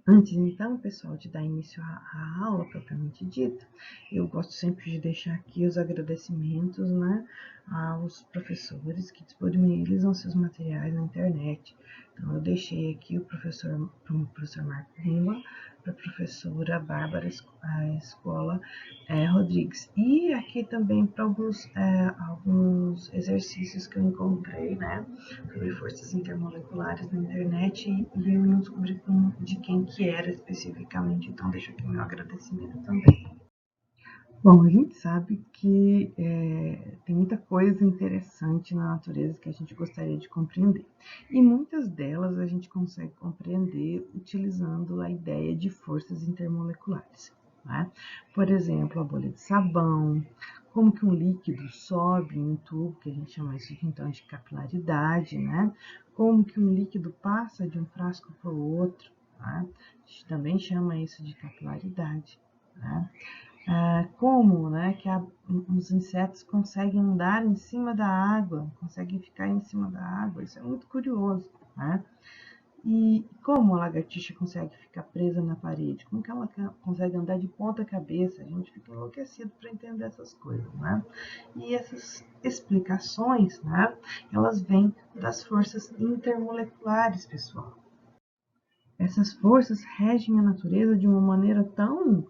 Antes, então, pessoal, de dar início à aula propriamente dita, eu gosto sempre de deixar aqui os agradecimentos, né, aos professores que disponibilizam seus materiais na internet. Então, eu deixei aqui para o professor Marco Lima, para a professora Bárbara Escola Rodrigues. E aqui também para alguns exercícios que eu encontrei, né, sobre forças intermoleculares na internet e eu não descobri de quem que era especificamente, então deixo aqui meu agradecimento também. Bom, a gente sabe que tem muita coisa interessante na natureza que a gente gostaria de compreender. E muitas delas a gente consegue compreender utilizando a ideia de forças intermoleculares. Né? Por exemplo, a bolha de sabão, como que um líquido sobe em um tubo, que a gente chama isso então de capilaridade, né? Como que um líquido passa de um frasco para o outro, né? A gente também chama isso de capilaridade. Né? Como, né, que os insetos conseguem andar em cima da água, conseguem ficar em cima da água, isso é muito curioso, né? E como a lagartixa consegue ficar presa na parede? Como que ela consegue andar de ponta cabeça? A gente fica enlouquecido para entender essas coisas, né? E essas explicações, né, elas vêm das forças intermoleculares, pessoal. Essas forças regem a natureza de uma maneira tão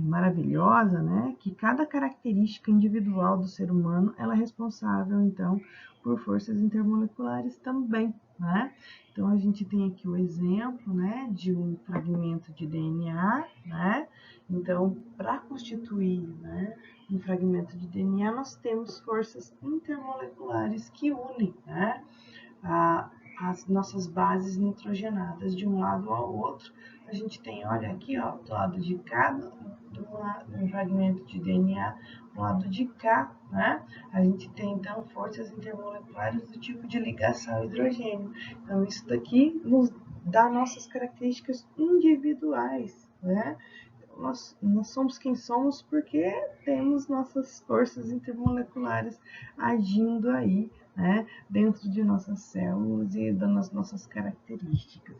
maravilhosa, né, que cada característica individual do ser humano ela é responsável, então, por forças intermoleculares também, né? Então, a gente tem aqui o exemplo, né, de um fragmento de DNA, né? Então, para constituir, né, um fragmento de DNA, nós temos forças intermoleculares que unem, né, a, as nossas bases nitrogenadas de um lado ao outro. A gente tem, olha aqui, ó, do lado de cá, um fragmento de DNA, do lado de cá, né? A gente tem, então, forças intermoleculares do tipo de ligação hidrogênio. Então, isso daqui nos dá nossas características individuais, né? Nós somos quem somos porque temos nossas forças intermoleculares agindo aí, né, dentro de nossas células e das nossas características.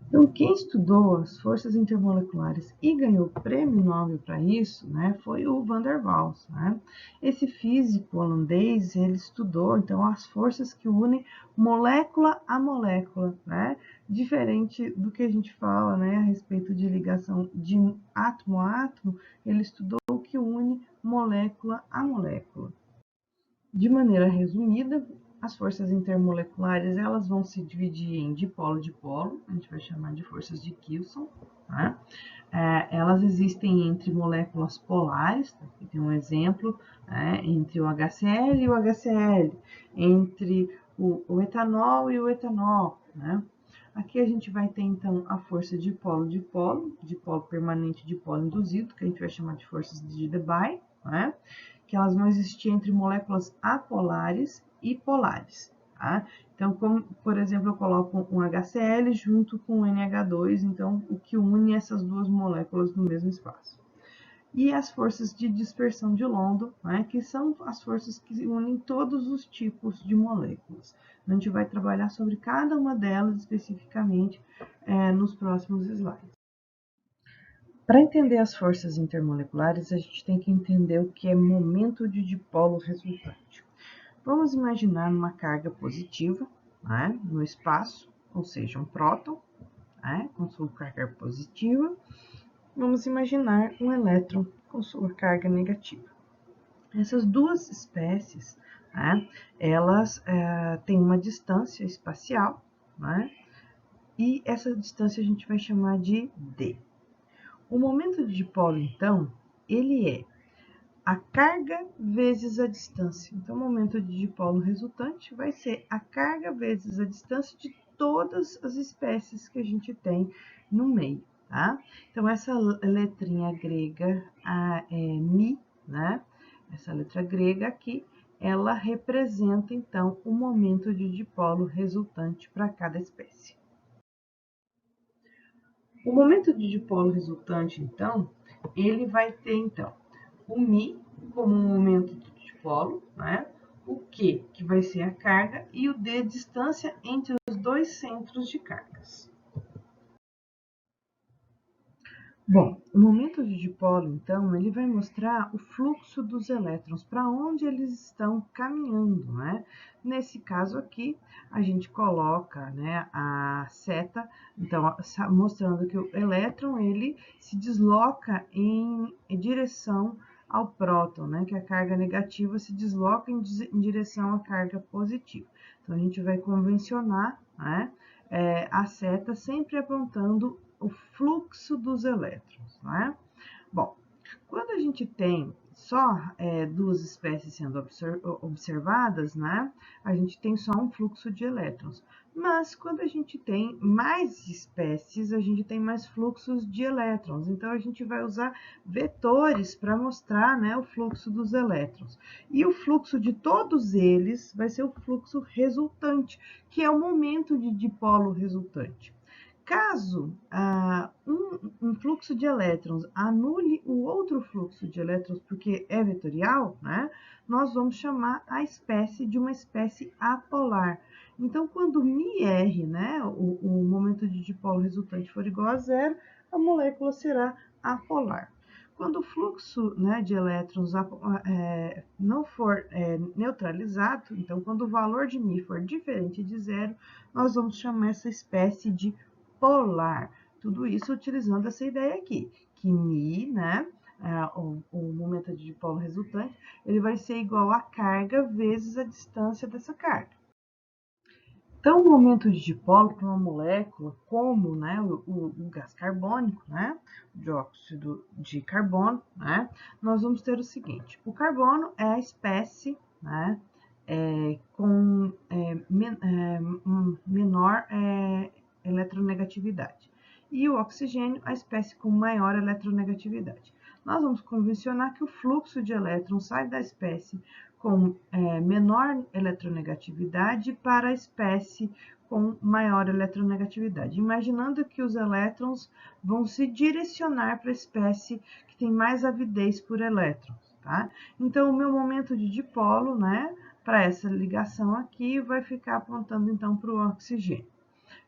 Então, quem estudou as forças intermoleculares e ganhou o prêmio Nobel para isso, né, foi o Van der Waals. Né? Esse físico holandês, ele estudou então as forças que unem molécula a molécula, né? Diferente do que a gente fala, né, a respeito de ligação de átomo a átomo, ele estudou o que une molécula a molécula. De maneira resumida, as forças intermoleculares elas vão se dividir em dipolo-dipolo, a gente vai chamar de forças de Kilson. Tá? Elas existem entre moléculas polares, aqui tem um exemplo, entre o HCl e o HCl, entre o etanol e o etanol. Né? Aqui a gente vai ter então a força dipolo-dipolo, dipolo permanente, dipolo induzido, que a gente vai chamar de forças de Debye, né? Que elas vão existir entre moléculas apolares e polares. Tá? Então, como, por exemplo, eu coloco um HCl junto com um NH2, então o que une essas duas moléculas no mesmo espaço. E as forças de dispersão de London, né, que são as forças que unem todos os tipos de moléculas. A gente vai trabalhar sobre cada uma delas especificamente nos próximos slides. Para entender as forças intermoleculares, a gente tem que entender o que é momento de dipolo resultante. Vamos imaginar uma carga positiva, né, no espaço, ou seja, um próton, né, com sua carga positiva. Vamos imaginar um elétron com sua carga negativa. Essas duas espécies, né, elas têm uma distância espacial, né, e essa distância a gente vai chamar de d. O momento de dipolo, então, ele é a carga vezes a distância. Então, o momento de dipolo resultante vai ser a carga vezes a distância de todas as espécies que a gente tem no meio, tá? Então, essa letrinha grega é Mi, né? Essa letra grega aqui, ela representa, então, o momento de dipolo resultante para cada espécie. O momento de dipolo resultante, então, ele vai ter, então, o Mi como um momento de dipolo, né? O Q, que vai ser a carga, e o D, distância entre os dois centros de cargas. Bom, o momento de dipolo, então, ele vai mostrar o fluxo dos elétrons, para onde eles estão caminhando, né? Nesse caso aqui, a gente coloca, né, a seta, então, mostrando que o elétron, ele se desloca em direção ao próton, né, que a carga negativa se desloca em direção à carga positiva. Então, a gente vai convencionar, né, a seta sempre apontando o fluxo dos elétrons, né? Bom, quando a gente tem só duas espécies sendo observadas, né, a gente tem só um fluxo de elétrons. Mas quando a gente tem mais espécies, a gente tem mais fluxos de elétrons. Então, a gente vai usar vetores para mostrar, né, o fluxo dos elétrons. E o fluxo de todos eles vai ser o fluxo resultante, que é o momento de dipolo resultante. Caso um fluxo de elétrons anule o outro fluxo de elétrons, porque é vetorial, né, nós vamos chamar a espécie de uma espécie apolar. Então, quando μr, né, o momento de dipolo resultante for igual a zero, a molécula será apolar. Quando o fluxo, né, de elétrons não for neutralizado, então quando o valor de μ for diferente de zero, nós vamos chamar essa espécie de polar. Tudo isso utilizando essa ideia aqui, que μ, né, o momento de dipolo resultante, ele vai ser igual a carga vezes a distância dessa carga. Então, o momento de dipolo para uma molécula, como, né, o gás carbônico, né, o dióxido de carbono, né, nós vamos ter o seguinte: o carbono é a espécie, né, com menor eletronegatividade, e o oxigênio a espécie com maior eletronegatividade. Nós vamos convencionar que o fluxo de elétrons sai da espécie com menor eletronegatividade para a espécie com maior eletronegatividade, imaginando que os elétrons vão se direcionar para a espécie que tem mais avidez por elétrons, tá? Então, o meu momento de dipolo, né, para essa ligação aqui, vai ficar apontando então para o oxigênio.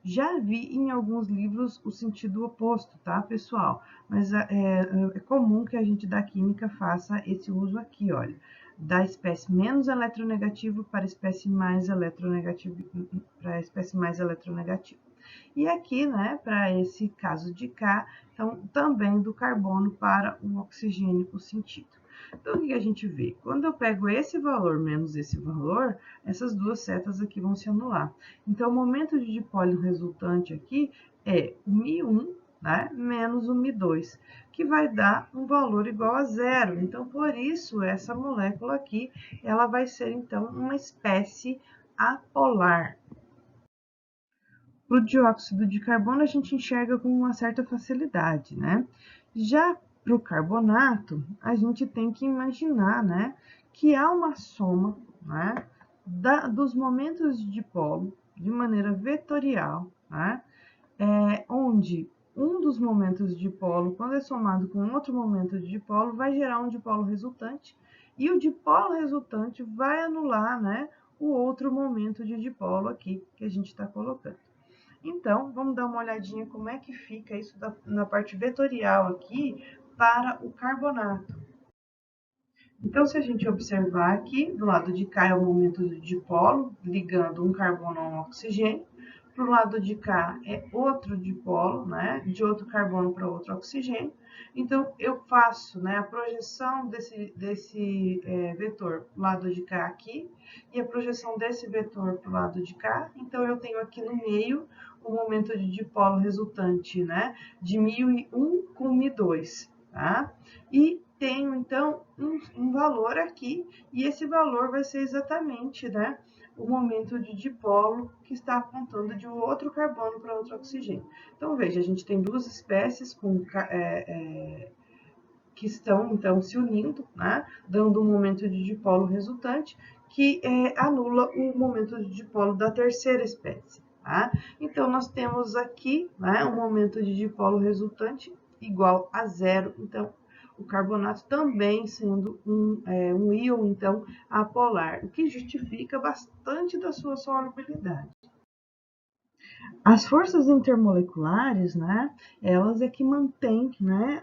Já vi em alguns livros o sentido oposto, tá, pessoal? Mas é comum que a gente da química faça esse uso aqui, olha, da espécie menos eletronegativa para a espécie mais eletronegativa, para a espécie mais eletronegativa. E aqui, né, para esse caso de K, então também do carbono para o oxigênio, o sentido. Então, o que a gente vê? Quando eu pego esse valor menos esse valor, essas duas setas aqui vão se anular. Então, o momento de dipolo resultante aqui é o μ1, né, menos o μ2, que vai dar um valor igual a zero. Então, por isso, essa molécula aqui, ela vai ser, então, uma espécie apolar. Para o dióxido de carbono, a gente enxerga com uma certa facilidade, né? Já para o carbonato, a gente tem que imaginar, né, que há uma soma, né, dos momentos de dipolo de maneira vetorial, né, onde um dos momentos de dipolo, quando é somado com outro momento de dipolo, vai gerar um dipolo resultante, e o dipolo resultante vai anular, né, o outro momento de dipolo aqui que a gente está colocando. Então, vamos dar uma olhadinha como é que fica isso na parte vetorial aqui para o carbonato. Então, se a gente observar aqui, do lado de cá é o momento de dipolo, ligando um carbono a um oxigênio. Para o lado de cá é outro dipolo, né, de outro carbono para outro oxigênio. Então, eu faço, né, a projeção desse vetor para o lado de cá aqui, e a projeção desse vetor para o lado de cá. Então, eu tenho aqui no meio o momento de dipolo resultante, né, de μ1 com μ2, tá? E tenho, então, um valor aqui, e esse valor vai ser exatamente, né, o momento de dipolo que está apontando de um outro carbono para outro oxigênio. Então, veja, a gente tem duas espécies que estão, então, se unindo, né, dando um momento de dipolo resultante, que anula o momento de dipolo da terceira espécie. Tá? Então, nós temos aqui, né, um momento de dipolo resultante igual a zero. Então, o carbonato também sendo um íon, então, apolar, o que justifica bastante da sua solubilidade. As forças intermoleculares, né, elas é que mantêm, né,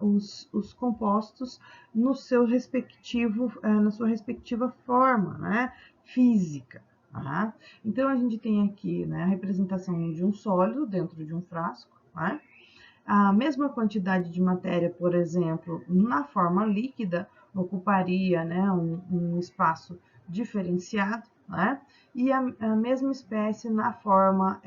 os compostos no seu respectivo, na sua respectiva forma, né, física. Tá? Então, a gente tem aqui, né, a representação de um sólido dentro de um frasco, né? A mesma quantidade de matéria, por exemplo, na forma líquida, ocuparia, né, um espaço diferenciado, né? E a mesma espécie na forma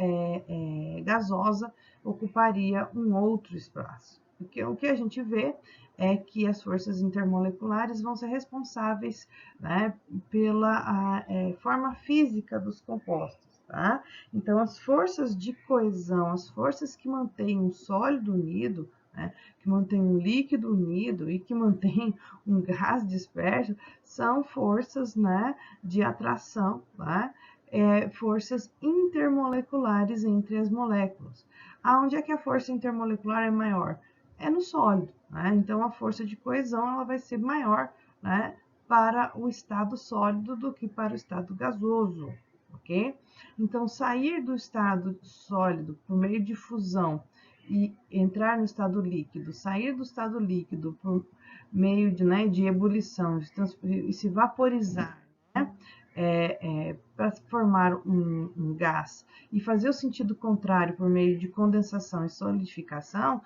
gasosa ocuparia um outro espaço. Porque o que a gente vê é que as forças intermoleculares vão ser responsáveis, né, pela forma física dos compostos. Tá? Então, as forças de coesão, as forças que mantêm um sólido unido, né, que mantêm um líquido unido e que mantêm um gás disperso, são forças, né, de atração, né, forças intermoleculares entre as moléculas. Aonde é que a força intermolecular é maior? É no sólido. Né? Então, a força de coesão ela vai ser maior, né, para o estado sólido do que para o estado gasoso. Ok? Então, sair do estado sólido por meio de fusão e entrar no estado líquido, sair do estado líquido por meio de, né, de ebulição e se vaporizar, né, para formar um gás e fazer o sentido contrário por meio de condensação e solidificação,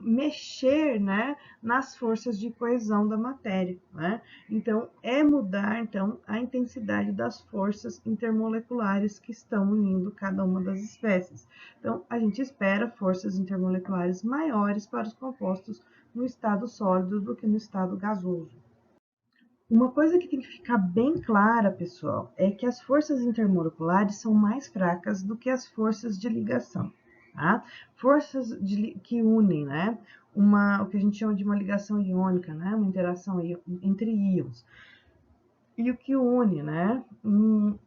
mexer, né, nas forças de coesão da matéria. Né? Então, mudar então, a intensidade das forças intermoleculares que estão unindo cada uma das espécies. Então, a gente espera forças intermoleculares maiores para os compostos no estado sólido do que no estado gasoso. Uma coisa que tem que ficar bem clara, pessoal, é que as forças intermoleculares são mais fracas do que as forças de ligação. Tá? Forças que unem, né? O que a gente chama de uma ligação iônica, né? Uma interação entre íons. E o que une, né? Um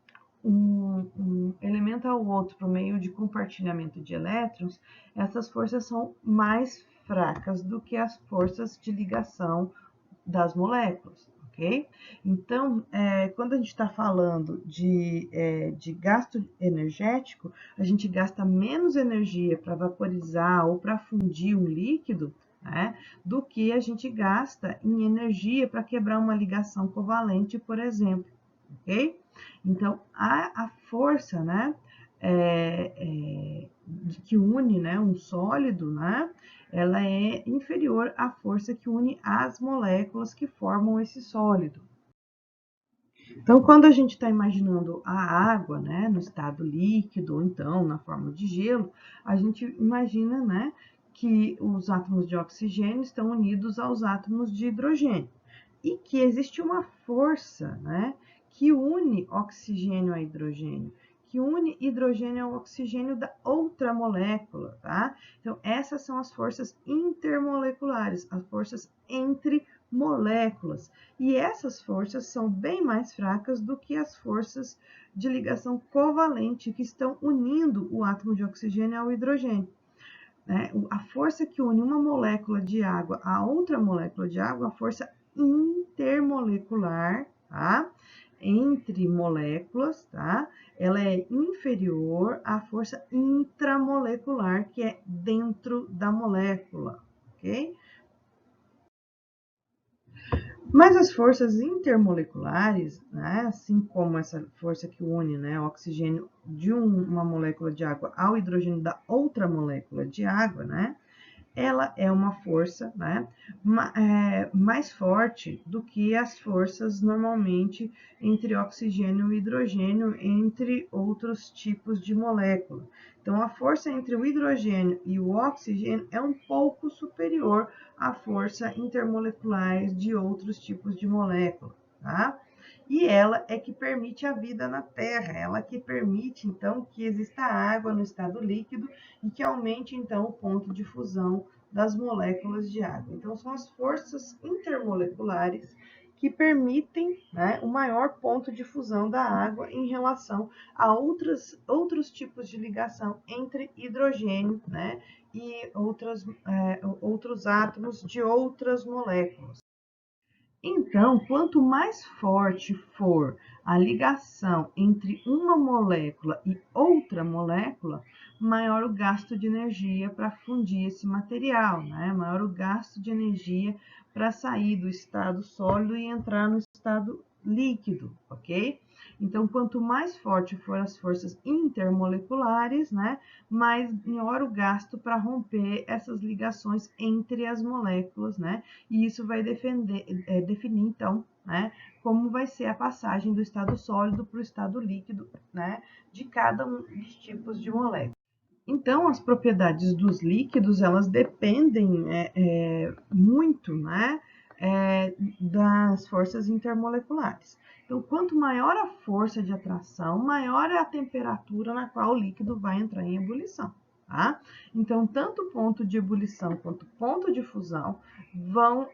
elemento ao outro por meio de compartilhamento de elétrons, essas forças são mais fracas do que as forças de ligação das moléculas, ok? Então, quando a gente está falando de gasto energético, a gente gasta menos energia para vaporizar ou para fundir um líquido, né, do que a gente gasta em energia para quebrar uma ligação covalente, por exemplo, ok? Então, a força, né, que une, né, um sólido, né, ela é inferior à força que une as moléculas que formam esse sólido. Então, quando a gente está imaginando a água, né, no estado líquido, ou então na forma de gelo, a gente imagina, né, que os átomos de oxigênio estão unidos aos átomos de hidrogênio e que existe uma força, né, que une oxigênio a hidrogênio, que une hidrogênio ao oxigênio da outra molécula, tá? Então, essas são as forças intermoleculares, as forças entre moléculas. E essas forças são bem mais fracas do que as forças de ligação covalente que estão unindo o átomo de oxigênio ao hidrogênio. Né? A força que une uma molécula de água a outra molécula de água, a força intermolecular, tá? Entre moléculas, tá? Ela é inferior à força intramolecular, que é dentro da molécula, ok? Mas as forças intermoleculares, né, assim como essa força que une, né, o oxigênio de uma molécula de água ao hidrogênio da outra molécula de água, né, ela é uma força, né, mais forte do que as forças normalmente entre oxigênio e hidrogênio, entre outros tipos de molécula. Então, a força entre o hidrogênio e o oxigênio é um pouco superior à força intermolecular de outros tipos de molécula, tá? E ela é que permite a vida na Terra, ela que permite, então, que exista água no estado líquido e que aumente, então, o ponto de fusão das moléculas de água. Então, são as forças intermoleculares que permitem, né, o maior ponto de fusão da água em relação a outros tipos de ligação entre hidrogênio, né, e outros átomos de outras moléculas. Então, quanto mais forte for a ligação entre uma molécula e outra molécula, maior o gasto de energia para fundir esse material, né? Maior o gasto de energia para sair do estado sólido e entrar no estado líquido, ok? Então, quanto mais forte for as forças intermoleculares, né, maior o gasto para romper essas ligações entre as moléculas, né? E isso vai definir, então, né, como vai ser a passagem do estado sólido para o estado líquido, né, de cada um dos tipos de molécula. Então, as propriedades dos líquidos, elas dependem muito, né, das forças intermoleculares. Então, quanto maior a força de atração, maior é a temperatura na qual o líquido vai entrar em ebulição. Tá? Então, tanto o ponto de ebulição quanto o ponto de fusão vão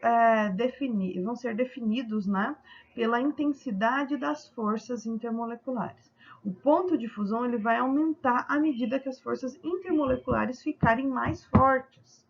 ser definidos, né, pela intensidade das forças intermoleculares. O ponto de fusão ele vai aumentar à medida que as forças intermoleculares ficarem mais fortes.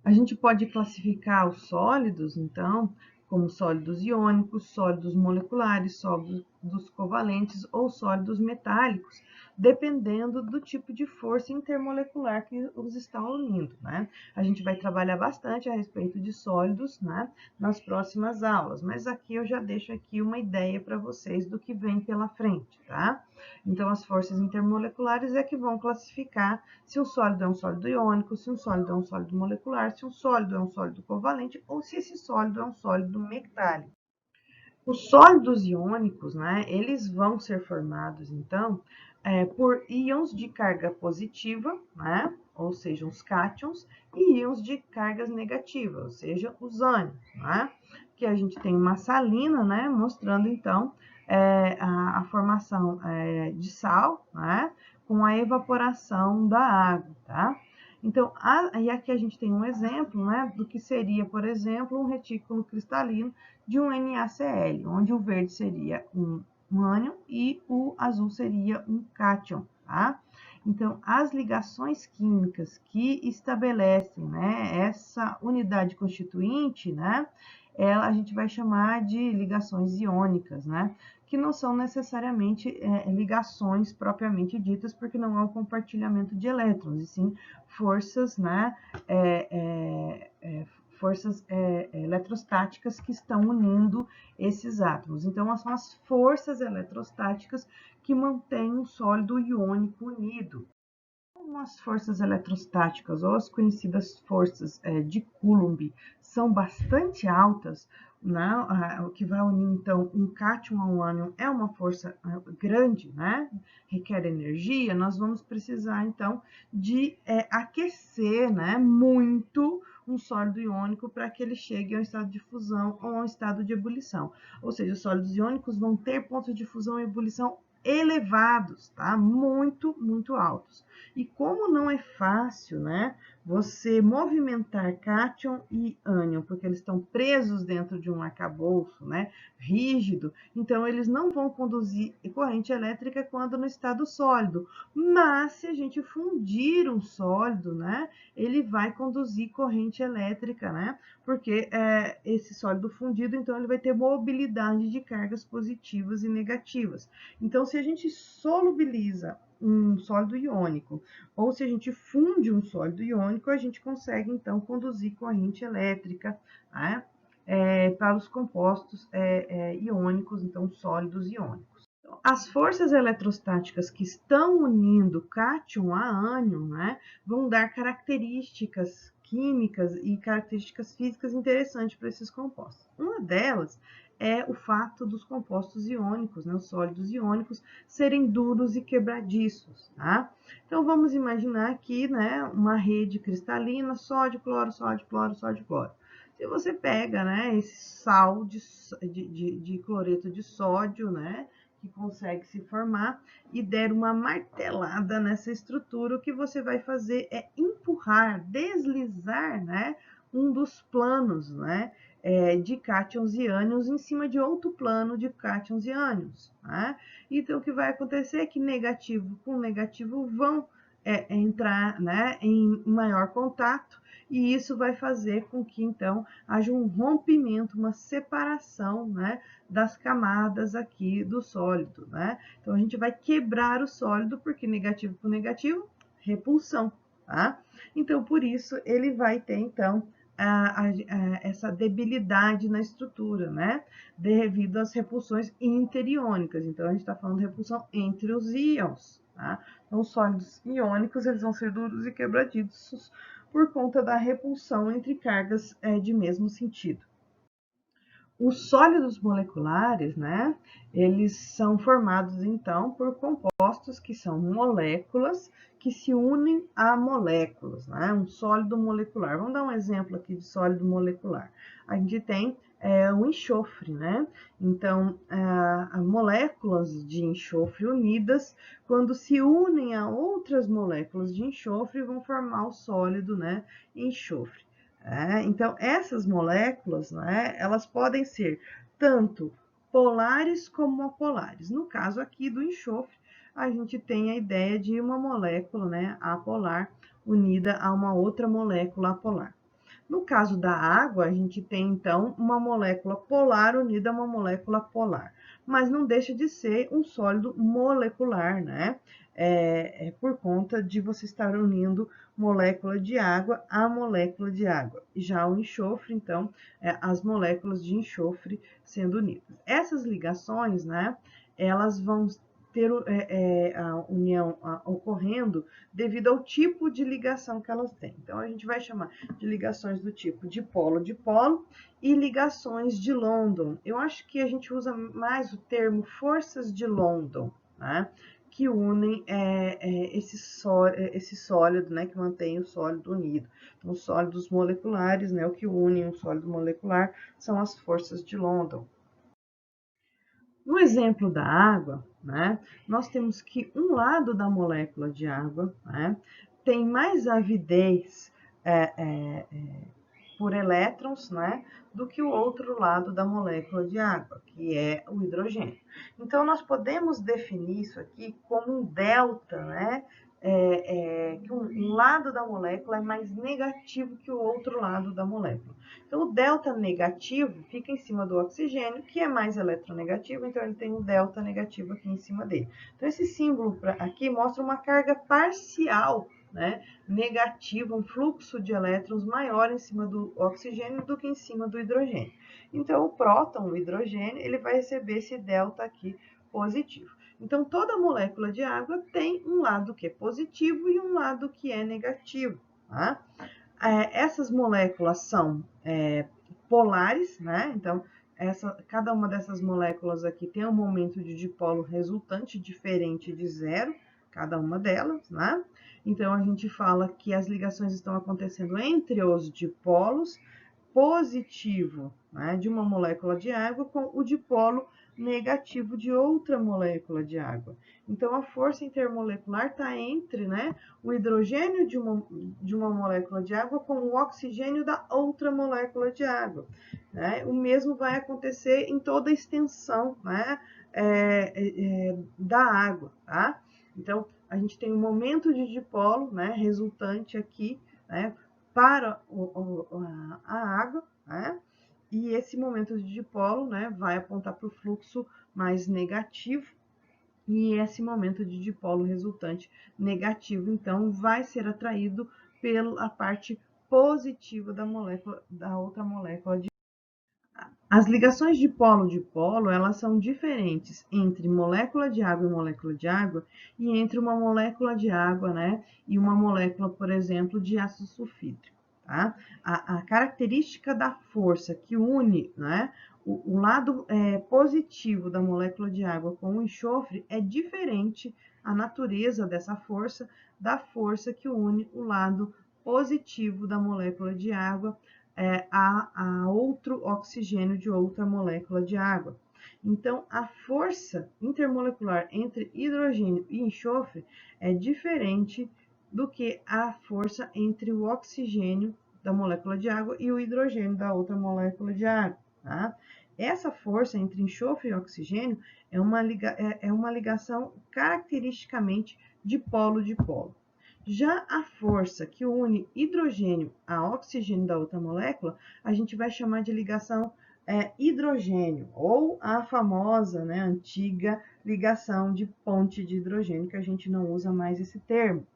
A gente pode classificar os sólidos, então, como sólidos iônicos, sólidos moleculares, sólidos covalentes ou sólidos metálicos, dependendo do tipo de força intermolecular que os está unindo, né? A gente vai trabalhar bastante a respeito de sólidos, né, nas próximas aulas, mas aqui eu já deixo aqui uma ideia para vocês do que vem pela frente, tá? Então, as forças intermoleculares é que vão classificar se um sólido é um sólido iônico, se um sólido é um sólido molecular, se um sólido é um sólido covalente ou se esse sólido é um sólido metálico. Os sólidos iônicos, né, eles vão ser formados, então, por íons de carga positiva, né, ou seja, os cátions, e íons de cargas negativas, ou seja, os ânions, né, que a gente tem uma salina, né, mostrando, então, a formação de sal, né, com a evaporação da água, tá? Então, e aqui a gente tem um exemplo, né, do que seria, por exemplo, um retículo cristalino de um NaCl, onde o verde seria um ânion e o azul seria um cátion, tá? Então, as ligações químicas que estabelecem, né, essa unidade constituinte, né, a gente vai chamar de ligações iônicas, né, que não são necessariamente ligações propriamente ditas, porque não há um compartilhamento de elétrons, e sim forças, né, forças eletrostáticas que estão unindo esses átomos. Então, são as forças eletrostáticas que mantêm o sólido iônico unido. Como as forças eletrostáticas, ou as conhecidas forças de Coulomb, são bastante altas, né? O que vai unir, então, um cátion a um ânion é uma força grande, né? Requer energia, nós vamos precisar, então, de aquecer, né, muito um sólido iônico para que ele chegue ao estado de fusão ou ao estado de ebulição. Ou seja, os sólidos iônicos vão ter pontos de fusão e ebulição elevados, tá? Muito, muito altos. E como não é fácil, né, você movimentar cátion e ânion, porque eles estão presos dentro de um arcabouço, né, rígido, então eles não vão conduzir corrente elétrica quando no estado sólido. Mas se a gente fundir um sólido, né, ele vai conduzir corrente elétrica, né, porque esse sólido fundido, então ele vai ter mobilidade de cargas positivas e negativas. Então, se a gente solubiliza um sólido iônico, ou se a gente funde um sólido iônico, a gente consegue, então, conduzir corrente elétrica, né, para os compostos iônicos, então, sólidos iônicos. As forças eletrostáticas que estão unindo cátion a ânion, né, vão dar características químicas e características físicas interessantes para esses compostos. Uma delas é o fato dos compostos iônicos, né, os sólidos iônicos, serem duros e quebradiços, tá? Então, vamos imaginar aqui, né, uma rede cristalina, sódio, cloro, sódio, cloro, sódio, cloro. Se você pega, né, esse sal de cloreto de sódio, né, que consegue se formar, e der uma martelada nessa estrutura, o que você vai fazer é empurrar, deslizar, né, um dos planos, né, de cátions e ânions em cima de outro plano de cátions e ânions, né? Então, o que vai acontecer é que negativo com negativo vão entrar, né, em maior contato, e isso vai fazer com que, então, haja um rompimento, uma separação, né, das camadas aqui do sólido, né? Então, a gente vai quebrar o sólido, porque negativo com negativo, repulsão, tá? Então, por isso, ele vai ter, então, essa debilidade na estrutura, né? Devido às repulsões interiônicas. Então, a gente está falando de repulsão entre os íons, tá? Então, os sólidos iônicos, eles vão ser duros e quebradiços por conta da repulsão entre cargas de mesmo sentido. Os sólidos moleculares, né, eles são formados, então, por compostos que são moléculas que se unem a moléculas, né, um sólido molecular. Vamos dar um exemplo aqui de sólido molecular. A gente tem o enxofre, né? Então, moléculas de enxofre unidas, quando se unem a outras moléculas de enxofre, vão formar o sólido, né, enxofre. Então, essas moléculas, né, elas podem ser tanto polares como apolares. No caso aqui do enxofre, a gente tem a ideia de uma molécula, né, apolar unida a uma outra molécula apolar. No caso da água, a gente tem, então, uma molécula polar unida a uma molécula polar, mas não deixa de ser um sólido molecular, né? Por conta de você estar unindo molécula de água a molécula de água. Já o enxofre, então, as moléculas de enxofre sendo unidas. Essas ligações, né, elas vão ter a união ocorrendo devido ao tipo de ligação que elas têm. Então, a gente vai chamar de ligações do tipo dipolo e ligações de London. Eu acho que a gente usa mais o termo forças de London, né? Que unem esse sólido, né, que mantém o sólido unido. Então, os sólidos moleculares, né, o que unem um sólido molecular são as forças de London. No exemplo da água, né, nós temos que um lado da molécula de água, né, tem mais avidez por elétrons, né, do que o outro lado da molécula de água, que é o hidrogênio. Então, nós podemos definir isso aqui como um delta, né, que um lado da molécula é mais negativo que o outro lado da molécula. Então, o delta negativo fica em cima do oxigênio, que é mais eletronegativo, então ele tem um delta negativo aqui em cima dele. Então, esse símbolo aqui mostra uma carga parcial, né, negativa, um fluxo de elétrons maior em cima do oxigênio do que em cima do hidrogênio. Então, o próton, o hidrogênio, ele vai receber esse delta aqui positivo. Então, toda molécula de água tem um lado que é positivo e um lado que é negativo, tá? Essas moléculas são polares, né? Então, cada uma dessas moléculas aqui tem um momento de dipolo resultante diferente de zero, cada uma delas, né? Então, a gente fala que as ligações estão acontecendo entre os dipolos positivo, né, de uma molécula de água com o dipolo negativo de outra molécula de água. Então, a força intermolecular está entre, né, o hidrogênio de uma molécula de água com o oxigênio da outra molécula de água. Né? O mesmo vai acontecer em toda a extensão, né, da água. Tá? Então, a gente tem um momento de dipolo, né, resultante aqui, né, para a água, né? E esse momento de dipolo, né, vai apontar para o fluxo mais negativo, e esse momento de dipolo resultante negativo, então, vai ser atraído pela parte positiva da molécula, da outra molécula de. As ligações de polo, elas são diferentes entre molécula de água e molécula de água, e entre uma molécula de água, né, e uma molécula, por exemplo, de ácido sulfídrico. Tá? A característica da força que une, né, o lado positivo da molécula de água com o enxofre é diferente a natureza dessa força da força que une o lado positivo da molécula de água a outro oxigênio de outra molécula de água. Então, a força intermolecular entre hidrogênio e enxofre é diferente do que a força entre o oxigênio da molécula de água e o hidrogênio da outra molécula de água. Tá? Essa força entre enxofre e oxigênio é uma ligação caracteristicamente de polo. Já a força que une hidrogênio a oxigênio da outra molécula, a gente vai chamar de ligação hidrogênio, ou a famosa, né, antiga ligação de ponte de hidrogênio, que a gente não usa mais esse termo.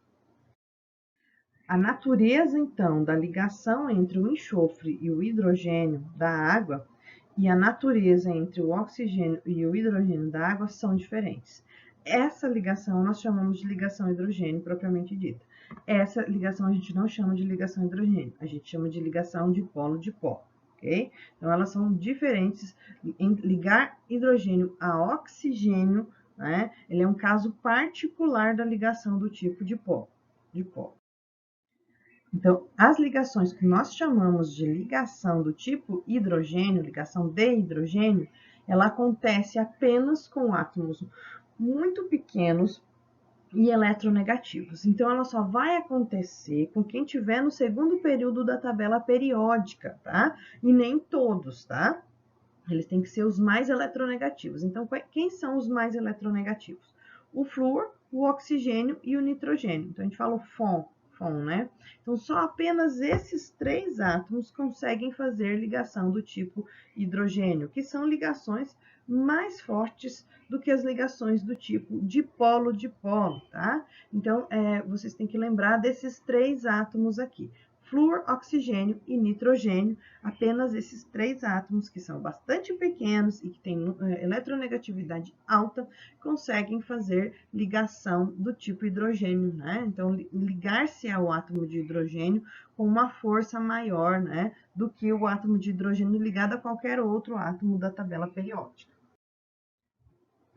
A natureza, então, da ligação entre o enxofre e o hidrogênio da água e a natureza entre o oxigênio e o hidrogênio da água são diferentes. Essa ligação nós chamamos de ligação hidrogênio propriamente dita. Essa ligação a gente não chama de ligação hidrogênio, a gente chama de ligação de polo, ok? Então elas são diferentes. Em ligar hidrogênio a oxigênio, né? Ele é um caso particular da ligação do tipo de polo. Então, as ligações que nós chamamos de ligação do tipo hidrogênio, ligação de hidrogênio, ela acontece apenas com átomos muito pequenos e eletronegativos. Então, ela só vai acontecer com quem tiver no segundo período da tabela periódica, tá? E nem todos, tá? Eles têm que ser os mais eletronegativos. Então, quem são os mais eletronegativos? O flúor, o oxigênio e o nitrogênio. Então, a gente fala o FON, né? Então, só apenas esses 3 átomos conseguem fazer ligação do tipo hidrogênio, que são ligações mais fortes do que as ligações do tipo dipolo, tá? Então, vocês têm que lembrar desses 3 átomos aqui. Flúor, oxigênio e nitrogênio, apenas esses 3 átomos, que são bastante pequenos e que têm eletronegatividade alta, conseguem fazer ligação do tipo hidrogênio, né? Então, ligar-se ao átomo de hidrogênio com uma força maior, né, do que o átomo de hidrogênio ligado a qualquer outro átomo da tabela periódica.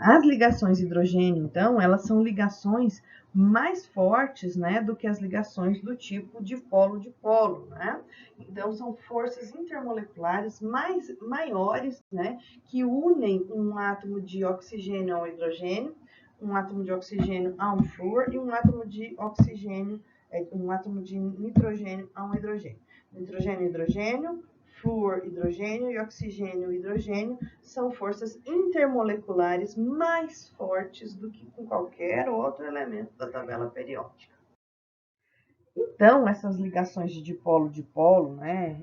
As ligações hidrogênio, então, elas são ligações mais fortes, né, do que as ligações do tipo dipolo, né? Então, são forças intermoleculares maiores, né, que unem um átomo de oxigênio ao hidrogênio, um átomo de oxigênio a um flúor e um átomo de oxigênio, um átomo de nitrogênio a um hidrogênio. Nitrogênio, hidrogênio, flúor, hidrogênio e oxigênio, hidrogênio são forças intermoleculares mais fortes do que com qualquer outro elemento da tabela periódica. Então, essas ligações de dipolo, né,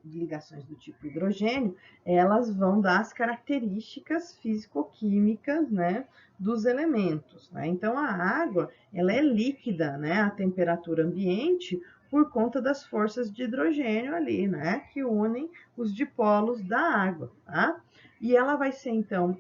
ligações do tipo hidrogênio, elas vão dar as características físico-químicas, né, dos elementos, né? Então, a água, ela é líquida, né, a temperatura ambiente, por conta das forças de hidrogênio ali, né, que unem os dipolos da água, tá? E ela vai ser, então,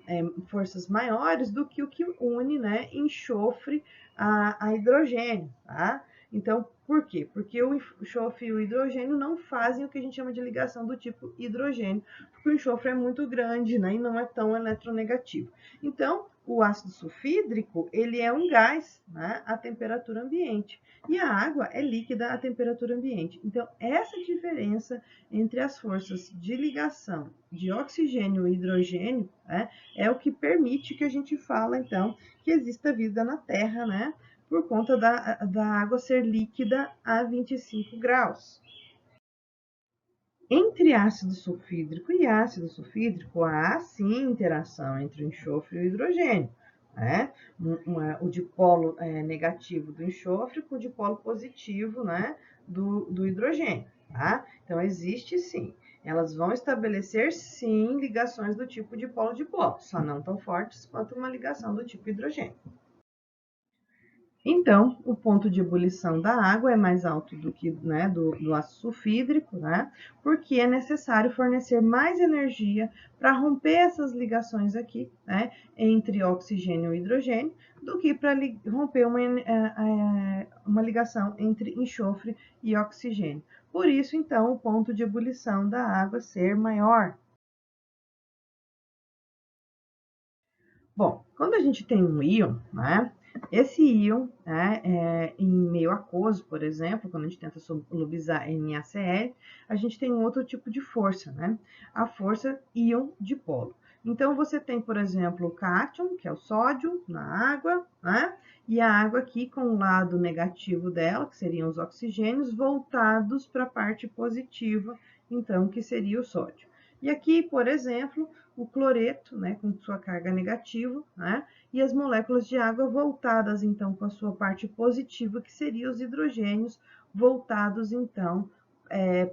forças maiores do que o que une, né, enxofre a hidrogênio, tá? Então, por quê? Porque o enxofre e o hidrogênio não fazem o que a gente chama de ligação do tipo hidrogênio, porque o enxofre é muito grande, né, e não é tão eletronegativo. Então, o ácido sulfídrico, ele é um gás, né, à temperatura ambiente, e a água é líquida à temperatura ambiente. Então, essa diferença entre as forças de ligação de oxigênio e hidrogênio, né, é o que permite que a gente fala, então, que exista vida na Terra, né, por conta da água ser líquida a 25 graus. Entre ácido sulfídrico e ácido sulfídrico, há sim interação entre o enxofre e o hidrogênio, né? O dipolo negativo do enxofre com o dipolo positivo, né, do hidrogênio, tá? Então, existe sim. Elas vão estabelecer, sim, ligações do tipo dipolo-dipolo, só não tão fortes quanto uma ligação do tipo hidrogênio. Então, o ponto de ebulição da água é mais alto do que, né, do ácido sulfídrico, né, porque é necessário fornecer mais energia para romper essas ligações aqui, né, entre oxigênio e hidrogênio, do que para romper uma ligação entre enxofre e oxigênio. Por isso, então, o ponto de ebulição da água ser maior. Bom, quando a gente tem um íon, né, esse íon, né, em meio aquoso, por exemplo, quando a gente tenta solubilizar NaCl, a gente tem um outro tipo de força, né, a força íon dipolo. Então, você tem, por exemplo, o cátion, que é o sódio, na água, né, e a água aqui com o lado negativo dela, que seriam os oxigênios, voltados para a parte positiva, então, que seria o sódio. E aqui, por exemplo, o cloreto, né, com sua carga negativa, né, e as moléculas de água voltadas, então, com a sua parte positiva, que seriam os hidrogênios voltados, então,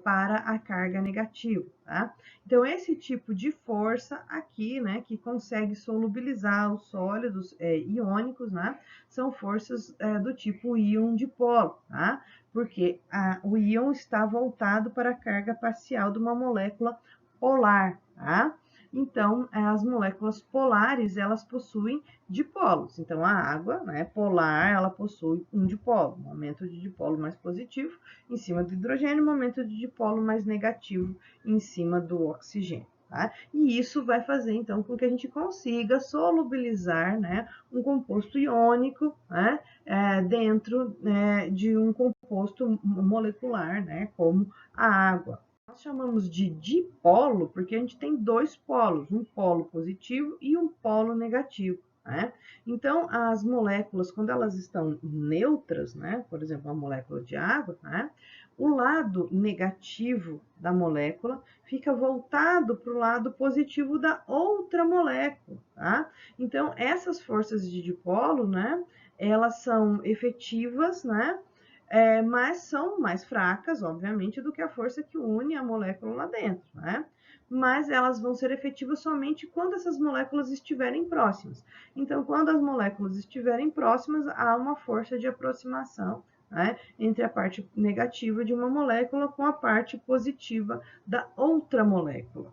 para a carga negativa, tá? Então, esse tipo de força aqui, né, que consegue solubilizar os sólidos iônicos, né, são forças do tipo íon dipolo, tá? Porque o íon está voltado para a carga parcial de uma molécula polar, tá? Então, as moléculas polares, elas possuem dipolos. Então, a água, né, polar, ela possui um dipolo, momento de dipolo mais positivo em cima do hidrogênio, momento de dipolo mais negativo em cima do oxigênio. Tá? E isso vai fazer, então, com que a gente consiga solubilizar, né, um composto iônico, né, dentro de um composto molecular, né, como a água. Nós chamamos de dipolo porque a gente tem dois polos, um polo positivo e um polo negativo. Né? Então, as moléculas, quando elas estão neutras, né, por exemplo, a molécula de água, né, o lado negativo da molécula fica voltado para o lado positivo da outra molécula. Tá? Então, essas forças de dipolo, né, elas são efetivas, né, mas são mais fracas, obviamente, do que a força que une a molécula lá dentro, né? Mas elas vão ser efetivas somente quando essas moléculas estiverem próximas. Então, quando as moléculas estiverem próximas, há uma força de aproximação, né, entre a parte negativa de uma molécula com a parte positiva da outra molécula.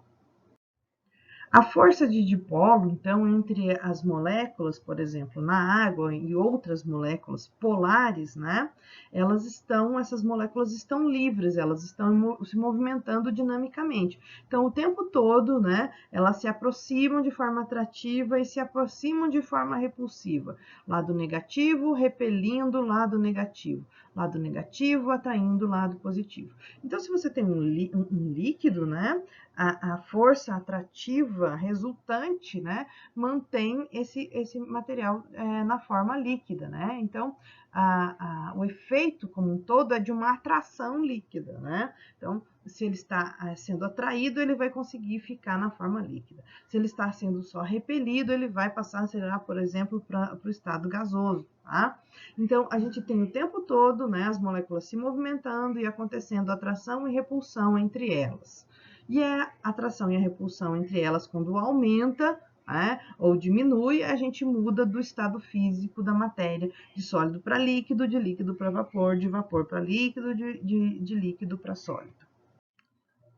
A força de dipolo, então, entre as moléculas, por exemplo, na água e outras moléculas polares, né? Essas moléculas estão livres, elas estão se movimentando dinamicamente. Então, o tempo todo, né? Elas se aproximam de forma atrativa e se aproximam de forma repulsiva. Lado negativo repelindo o lado negativo. Lado negativo atraindo o lado positivo. Então, se você tem um líquido, né? A força atrativa resultante, né, mantém esse material na forma líquida, né? Então, o efeito como um todo é de uma atração líquida, né? Então, se ele está sendo atraído, ele vai conseguir ficar na forma líquida. Se ele está sendo só repelido, ele vai passar a ser, por exemplo, para o estado gasoso, tá? Então, a gente tem o tempo todo, né, as moléculas se movimentando e acontecendo atração e repulsão entre elas. E a atração e a repulsão entre elas, quando aumenta, ou diminui, a gente muda do estado físico da matéria, de sólido para líquido, de líquido para vapor, de vapor para líquido, de líquido para sólido.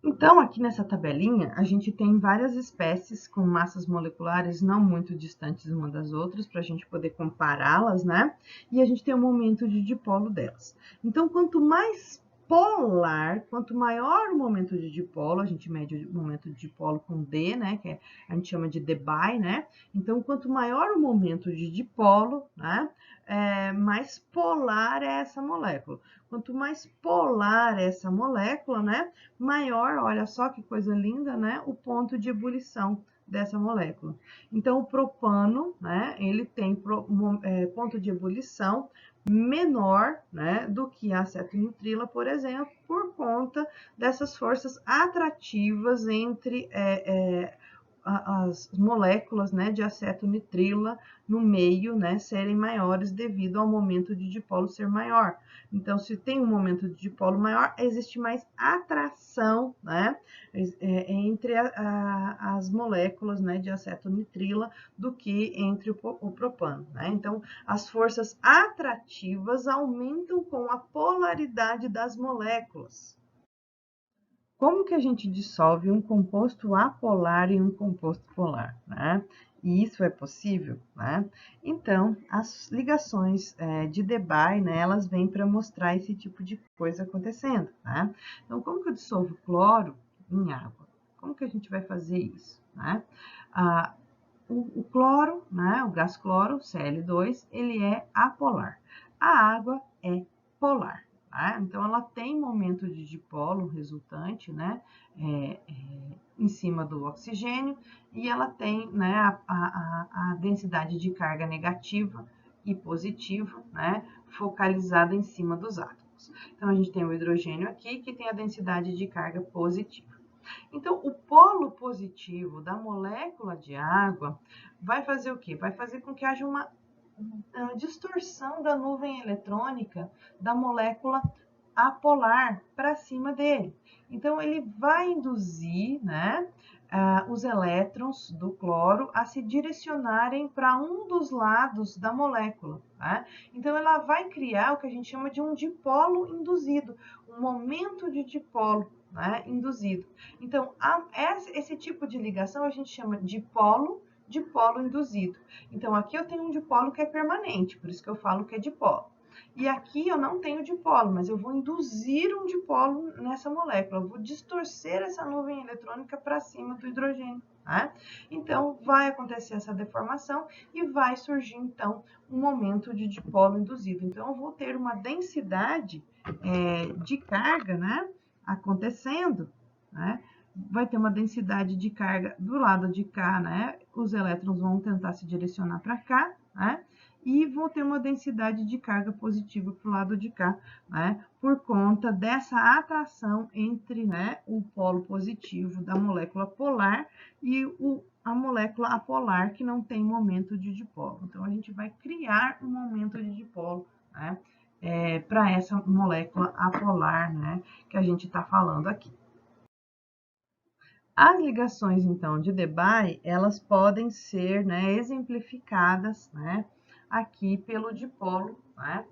Então, aqui nessa tabelinha, a gente tem várias espécies com massas moleculares não muito distantes uma das outras, para a gente poder compará-las, né? E a gente tem o momento de dipolo delas. Então, quanto mais polar, quanto maior o momento de dipolo, a gente mede o momento de dipolo com D, né, que a gente chama de debye, né? Então, quanto maior o momento de dipolo, né, mais polar é essa molécula. Quanto mais polar é essa molécula, né, maior, olha só que coisa linda, né, o ponto de ebulição dessa molécula. Então, o propano, né, ele tem ponto de ebulição menor, né, do que a acetonitrila, por exemplo, por conta dessas forças atrativas entre as moléculas, né, de acetonitrila no meio, né, serem maiores devido ao momento de dipolo ser maior. Então, se tem um momento de dipolo maior, existe mais atração, né, entre as moléculas, né, de acetonitrila do que entre o propano, né? Então, as forças atrativas aumentam com a polaridade das moléculas. Como que a gente dissolve um composto apolar em um composto polar, né? E isso é possível, né? Então, as ligações de Debye, né, elas vêm para mostrar esse tipo de coisa acontecendo, né? Então, como que eu dissolvo cloro em água? Como que a gente vai fazer isso, né? O cloro, né, o gás cloro, Cl2, ele é apolar. A água é polar. Então, ela tem momento de dipolo resultante, né, em cima do oxigênio, e ela tem, né, a densidade de carga negativa e positiva, né, focalizada em cima dos átomos. Então, a gente tem o hidrogênio aqui, que tem a densidade de carga positiva. Então, o polo positivo da molécula de água vai fazer o quê? Vai fazer com que haja uma distorção da nuvem eletrônica da molécula apolar para cima dele. Então, ele vai induzir, né, os elétrons do cloro a se direcionarem para um dos lados da molécula. Tá? Então, ela vai criar o que a gente chama de um dipolo induzido, um momento de dipolo, né, induzido. Então, esse tipo de ligação a gente chama de dipolo induzido. Então, aqui eu tenho um dipolo que é permanente, por isso que eu falo que é dipolo. E aqui eu não tenho dipolo, mas eu vou induzir um dipolo nessa molécula, eu vou distorcer essa nuvem eletrônica para cima do hidrogênio. Né? Então, vai acontecer essa deformação e vai surgir, então, um momento de dipolo induzido. Então, eu vou ter uma densidade de carga, né, acontecendo, né? Vai ter uma densidade de carga do lado de cá, né? Os elétrons vão tentar se direcionar para cá, né? E vão ter uma densidade de carga positiva para o lado de cá, né? Por conta dessa atração entre, né, o polo positivo da molécula polar e a molécula apolar, que não tem momento de dipolo. Então, a gente vai criar um momento de dipolo, né? Para essa molécula apolar, né? Que a gente está falando aqui. As ligações, então, de Debye, elas podem ser, né, exemplificadas, né, aqui pelo dipolo, né,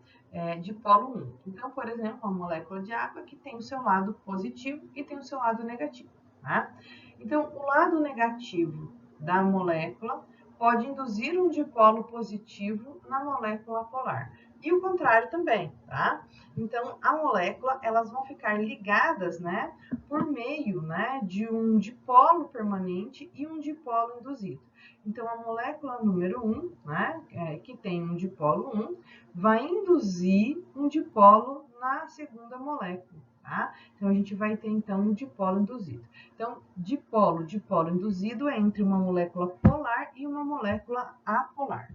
dipolo 1. Então, por exemplo, uma molécula de água que tem o seu lado positivo e tem o seu lado negativo. Né? Então, o lado negativo da molécula pode induzir um dipolo positivo na molécula polar. E o contrário também, tá? Então, a molécula, elas vão ficar ligadas, né, por meio, né, de um dipolo permanente e um dipolo induzido. Então, a molécula número 1, né, que tem um dipolo 1, vai induzir um dipolo na segunda molécula, tá? Então, a gente vai ter, então, um dipolo induzido. Então, dipolo induzido é entre uma molécula polar e uma molécula apolar.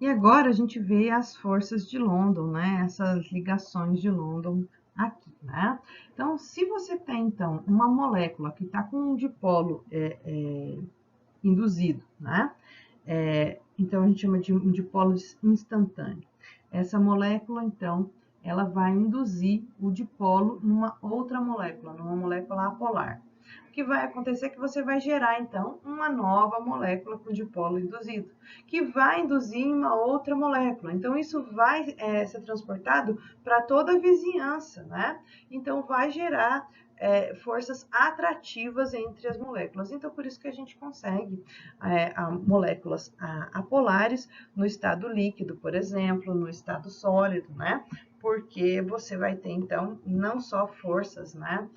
E agora a gente vê as forças de London, né? Essas ligações de London aqui, né? Então, se você tem, então, uma molécula que está com um dipolo induzido, né? Então, a gente chama de um dipolo instantâneo. Essa molécula, então, ela vai induzir o dipolo numa outra molécula, numa molécula apolar. O que vai acontecer é que você vai gerar, então, uma nova molécula com dipolo induzido, que vai induzir uma outra molécula. Então, isso vai ser transportado para toda a vizinhança, né? Então, vai gerar forças atrativas entre as moléculas. Então, por isso que a gente consegue moléculas apolares no estado líquido, por exemplo, no estado sólido, né? Porque você vai ter, então, não só forças, né,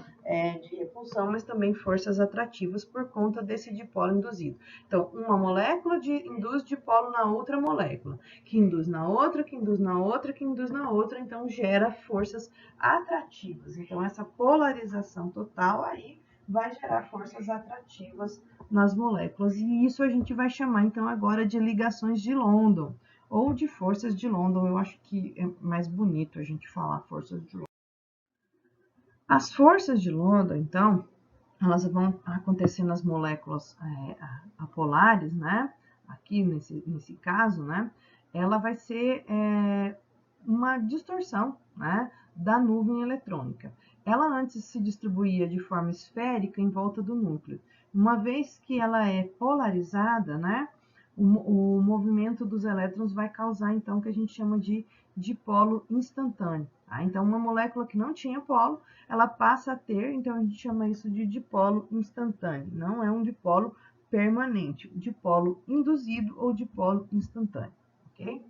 de repulsão, mas também forças atrativas por conta desse dipolo induzido. Então, uma molécula induz dipolo na outra molécula, que induz na outra, que induz na outra, que induz na outra, então gera forças atrativas. Então, essa polarização total aí vai gerar forças atrativas nas moléculas, e isso a gente vai chamar, então, agora de ligações de London, ou de forças de London. Eu acho que é mais bonito a gente falar forças de London. As forças de London, então, elas vão acontecer nas moléculas apolares, né? Aqui nesse caso, né? Ela vai ser uma distorção, né, da nuvem eletrônica. Ela antes se distribuía de forma esférica em volta do núcleo. Uma vez que ela é polarizada, né, o movimento dos elétrons vai causar, então, o que a gente chama de dipolo instantâneo. Tá? Então, uma molécula que não tinha polo, ela passa a ter, então a gente chama isso de dipolo instantâneo. Não é um dipolo permanente, dipolo induzido ou dipolo instantâneo, ok?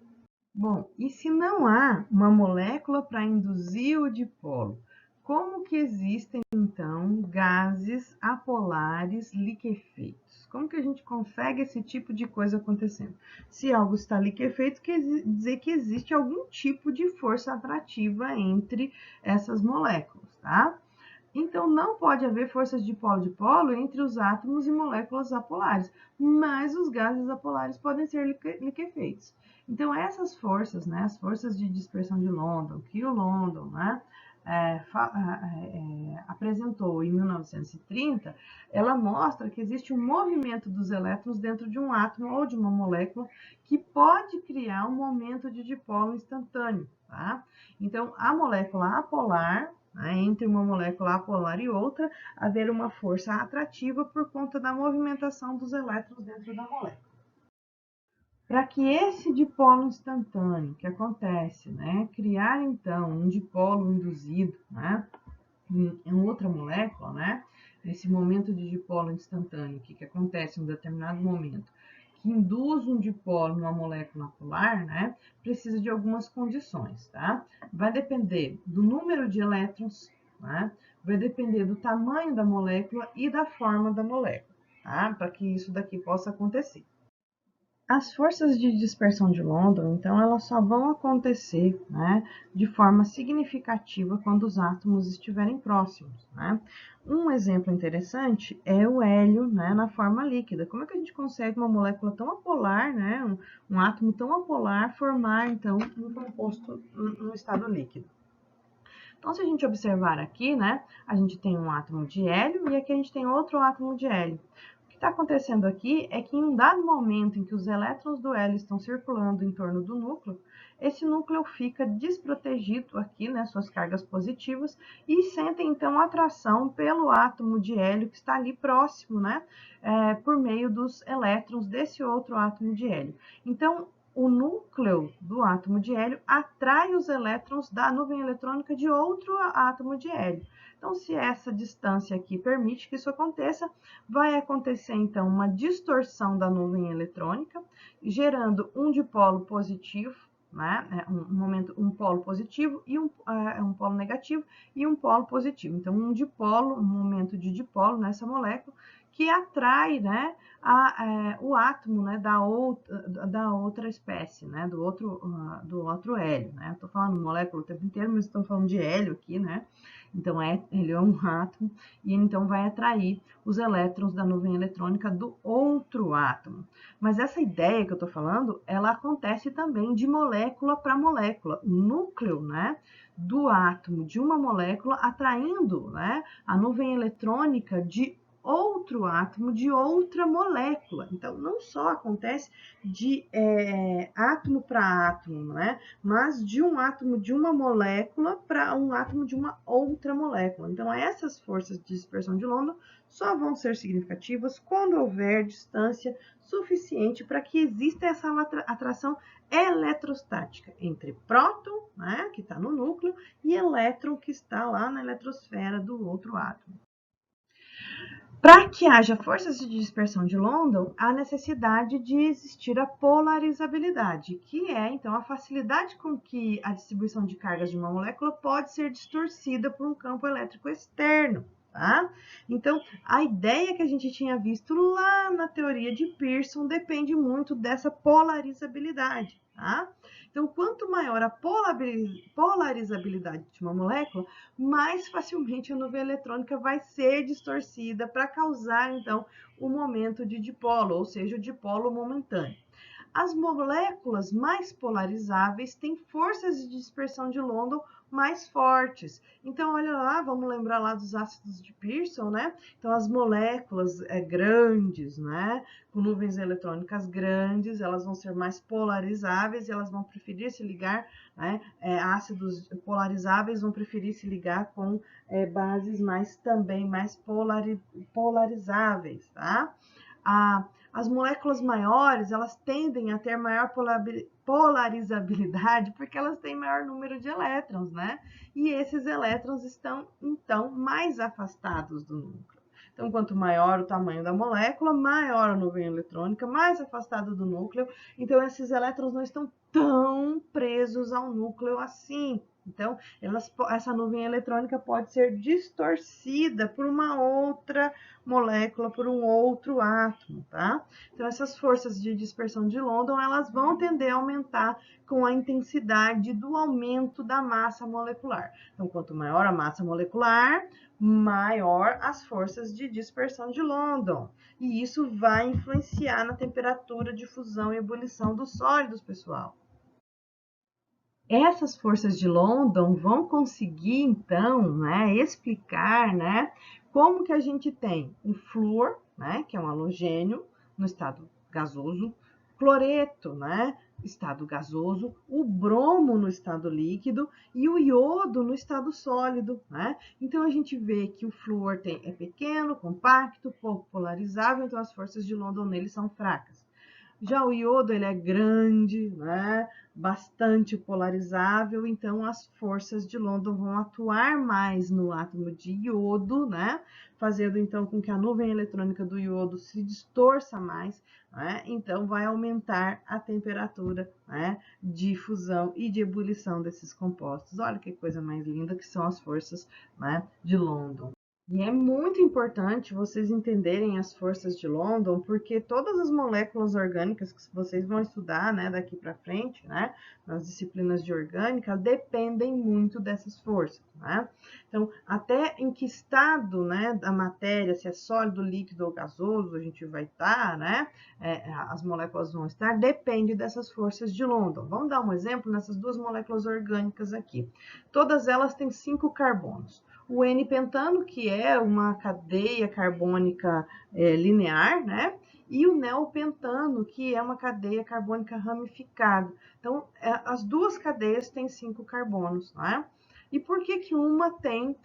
Bom, e se não há uma molécula para induzir o dipolo, como que existem, então, gases apolares liquefeitos? Como que a gente consegue esse tipo de coisa acontecendo? Se algo está liquefeito, quer dizer que existe algum tipo de força atrativa entre essas moléculas, tá? Então, não pode haver forças de dipolo entre os átomos e moléculas apolares, mas os gases apolares podem ser liquefeitos. Então, essas forças, né, as forças de dispersão de London, Kew-London, né, apresentou em 1930, ela mostra que existe um movimento dos elétrons dentro de um átomo ou de uma molécula que pode criar um momento de dipolo instantâneo, tá? Então, a molécula apolar, né, entre uma molécula apolar e outra, haver uma força atrativa por conta da movimentação dos elétrons dentro da molécula. Para que esse dipolo instantâneo que acontece, né, criar então um dipolo induzido, né, em outra molécula, né, nesse momento de dipolo instantâneo, que acontece em um determinado momento, que induz um dipolo numa molécula polar, né, precisa de algumas condições, tá? Vai depender do número de elétrons, né, vai depender do tamanho da molécula e da forma da molécula, tá? Para que isso daqui possa acontecer. As forças de dispersão de London, então, elas só vão acontecer, né, de forma significativa quando os átomos estiverem próximos, né? Um exemplo interessante é o hélio, né, na forma líquida. Como é que a gente consegue uma molécula tão apolar, né, um átomo tão apolar formar, então, um composto no estado líquido? Então, se a gente observar aqui, né, a gente tem um átomo de hélio e aqui a gente tem outro átomo de hélio. O que está acontecendo aqui é que em um dado momento em que os elétrons do hélio estão circulando em torno do núcleo, esse núcleo fica desprotegido aqui, né, suas cargas positivas, e sentem então atração pelo átomo de hélio que está ali próximo, né, por meio dos elétrons desse outro átomo de hélio. Então, o núcleo do átomo de hélio atrai os elétrons da nuvem eletrônica de outro átomo de hélio. Então, se essa distância aqui permite que isso aconteça, vai acontecer então uma distorção da nuvem eletrônica, gerando um dipolo positivo, né? Um polo positivo e um polo negativo e um polo positivo. Então, um momento de dipolo nessa molécula que atrai, né, o átomo, né, da outra espécie, né, do outro hélio, né? Estou falando molécula o tempo inteiro, mas estou falando de hélio aqui, né? Então, ele é um átomo e então vai atrair os elétrons da nuvem eletrônica do outro átomo. Mas essa ideia que eu estou falando, ela acontece também de molécula para molécula. O núcleo, né, do átomo de uma molécula atraindo, né, a nuvem eletrônica de outro átomo de outra molécula. Então, não só acontece de átomo para átomo, né? Mas de um átomo de uma molécula para um átomo de uma outra molécula. Então, essas forças de dispersão de London só vão ser significativas quando houver distância suficiente para que exista essa atração eletrostática entre próton, né, que está no núcleo, e elétron, que está lá na eletrosfera do outro átomo. Para que haja forças de dispersão de London, há necessidade de existir a polarizabilidade, que é, então, a facilidade com que a distribuição de cargas de uma molécula pode ser distorcida por um campo elétrico externo. Tá? Então, a ideia que a gente tinha visto lá na teoria de Pearson depende muito dessa polarizabilidade. Tá? Então, quanto maior a polarizabilidade de uma molécula, mais facilmente a nuvem eletrônica vai ser distorcida para causar, então, o momento de dipolo, ou seja, o dipolo momentâneo. As moléculas mais polarizáveis têm forças de dispersão de London mais fortes. Então, olha lá, vamos lembrar lá dos ácidos de Pearson, né? Então, as moléculas grandes, né? Com nuvens eletrônicas grandes, elas vão ser mais polarizáveis e elas vão preferir se ligar, né? Ácidos polarizáveis vão preferir se ligar com bases também mais polarizáveis, tá? As moléculas maiores, elas tendem a ter maior polarizabilidade porque elas têm maior número de elétrons, né? E esses elétrons estão, então, mais afastados do núcleo. Então, quanto maior o tamanho da molécula, maior a nuvem eletrônica, mais afastado do núcleo. Então, esses elétrons não estão tão presos ao núcleo assim. Então, essa nuvem eletrônica pode ser distorcida por uma outra molécula, por um outro átomo, tá? Então, essas forças de dispersão de London, elas vão tender a aumentar com a intensidade do aumento da massa molecular. Então, quanto maior a massa molecular, maior as forças de dispersão de London. E isso vai influenciar na temperatura de fusão e ebulição dos sólidos, pessoal. essas forças de London vão conseguir, então, né, explicar, né, como que a gente tem o flúor, né, que é um halogênio, no estado gasoso, cloreto, né, estado gasoso, o bromo no estado líquido e o iodo no estado sólido, né? Então a gente vê que o flúor é pequeno, compacto, pouco polarizável, então as forças de London nele são fracas. Já o iodo ele é grande, né? Bastante polarizável, então as forças de London vão atuar mais no átomo de iodo, né? Fazendo então com que a nuvem eletrônica do iodo se distorça mais, né? Então vai aumentar a temperatura, né? De fusão e de ebulição desses compostos. Olha que coisa mais linda que são as forças, né? De London. E é muito importante vocês entenderem as forças de London, porque todas as moléculas orgânicas que vocês vão estudar, né, daqui para frente, né, nas disciplinas de orgânica, dependem muito dessas forças, né? Então, até em que estado, né, da matéria, se é sólido, líquido ou gasoso, a gente vai estar, né, as moléculas vão estar, depende dessas forças de London. Vamos dar um exemplo nessas duas moléculas orgânicas aqui. Todas elas têm 5 carbonos. O N-pentano, que é uma cadeia carbônica linear, né? E o neopentano, que é uma cadeia carbônica ramificada. Então, as duas cadeias têm 5 carbonos, né? E por que que uma tem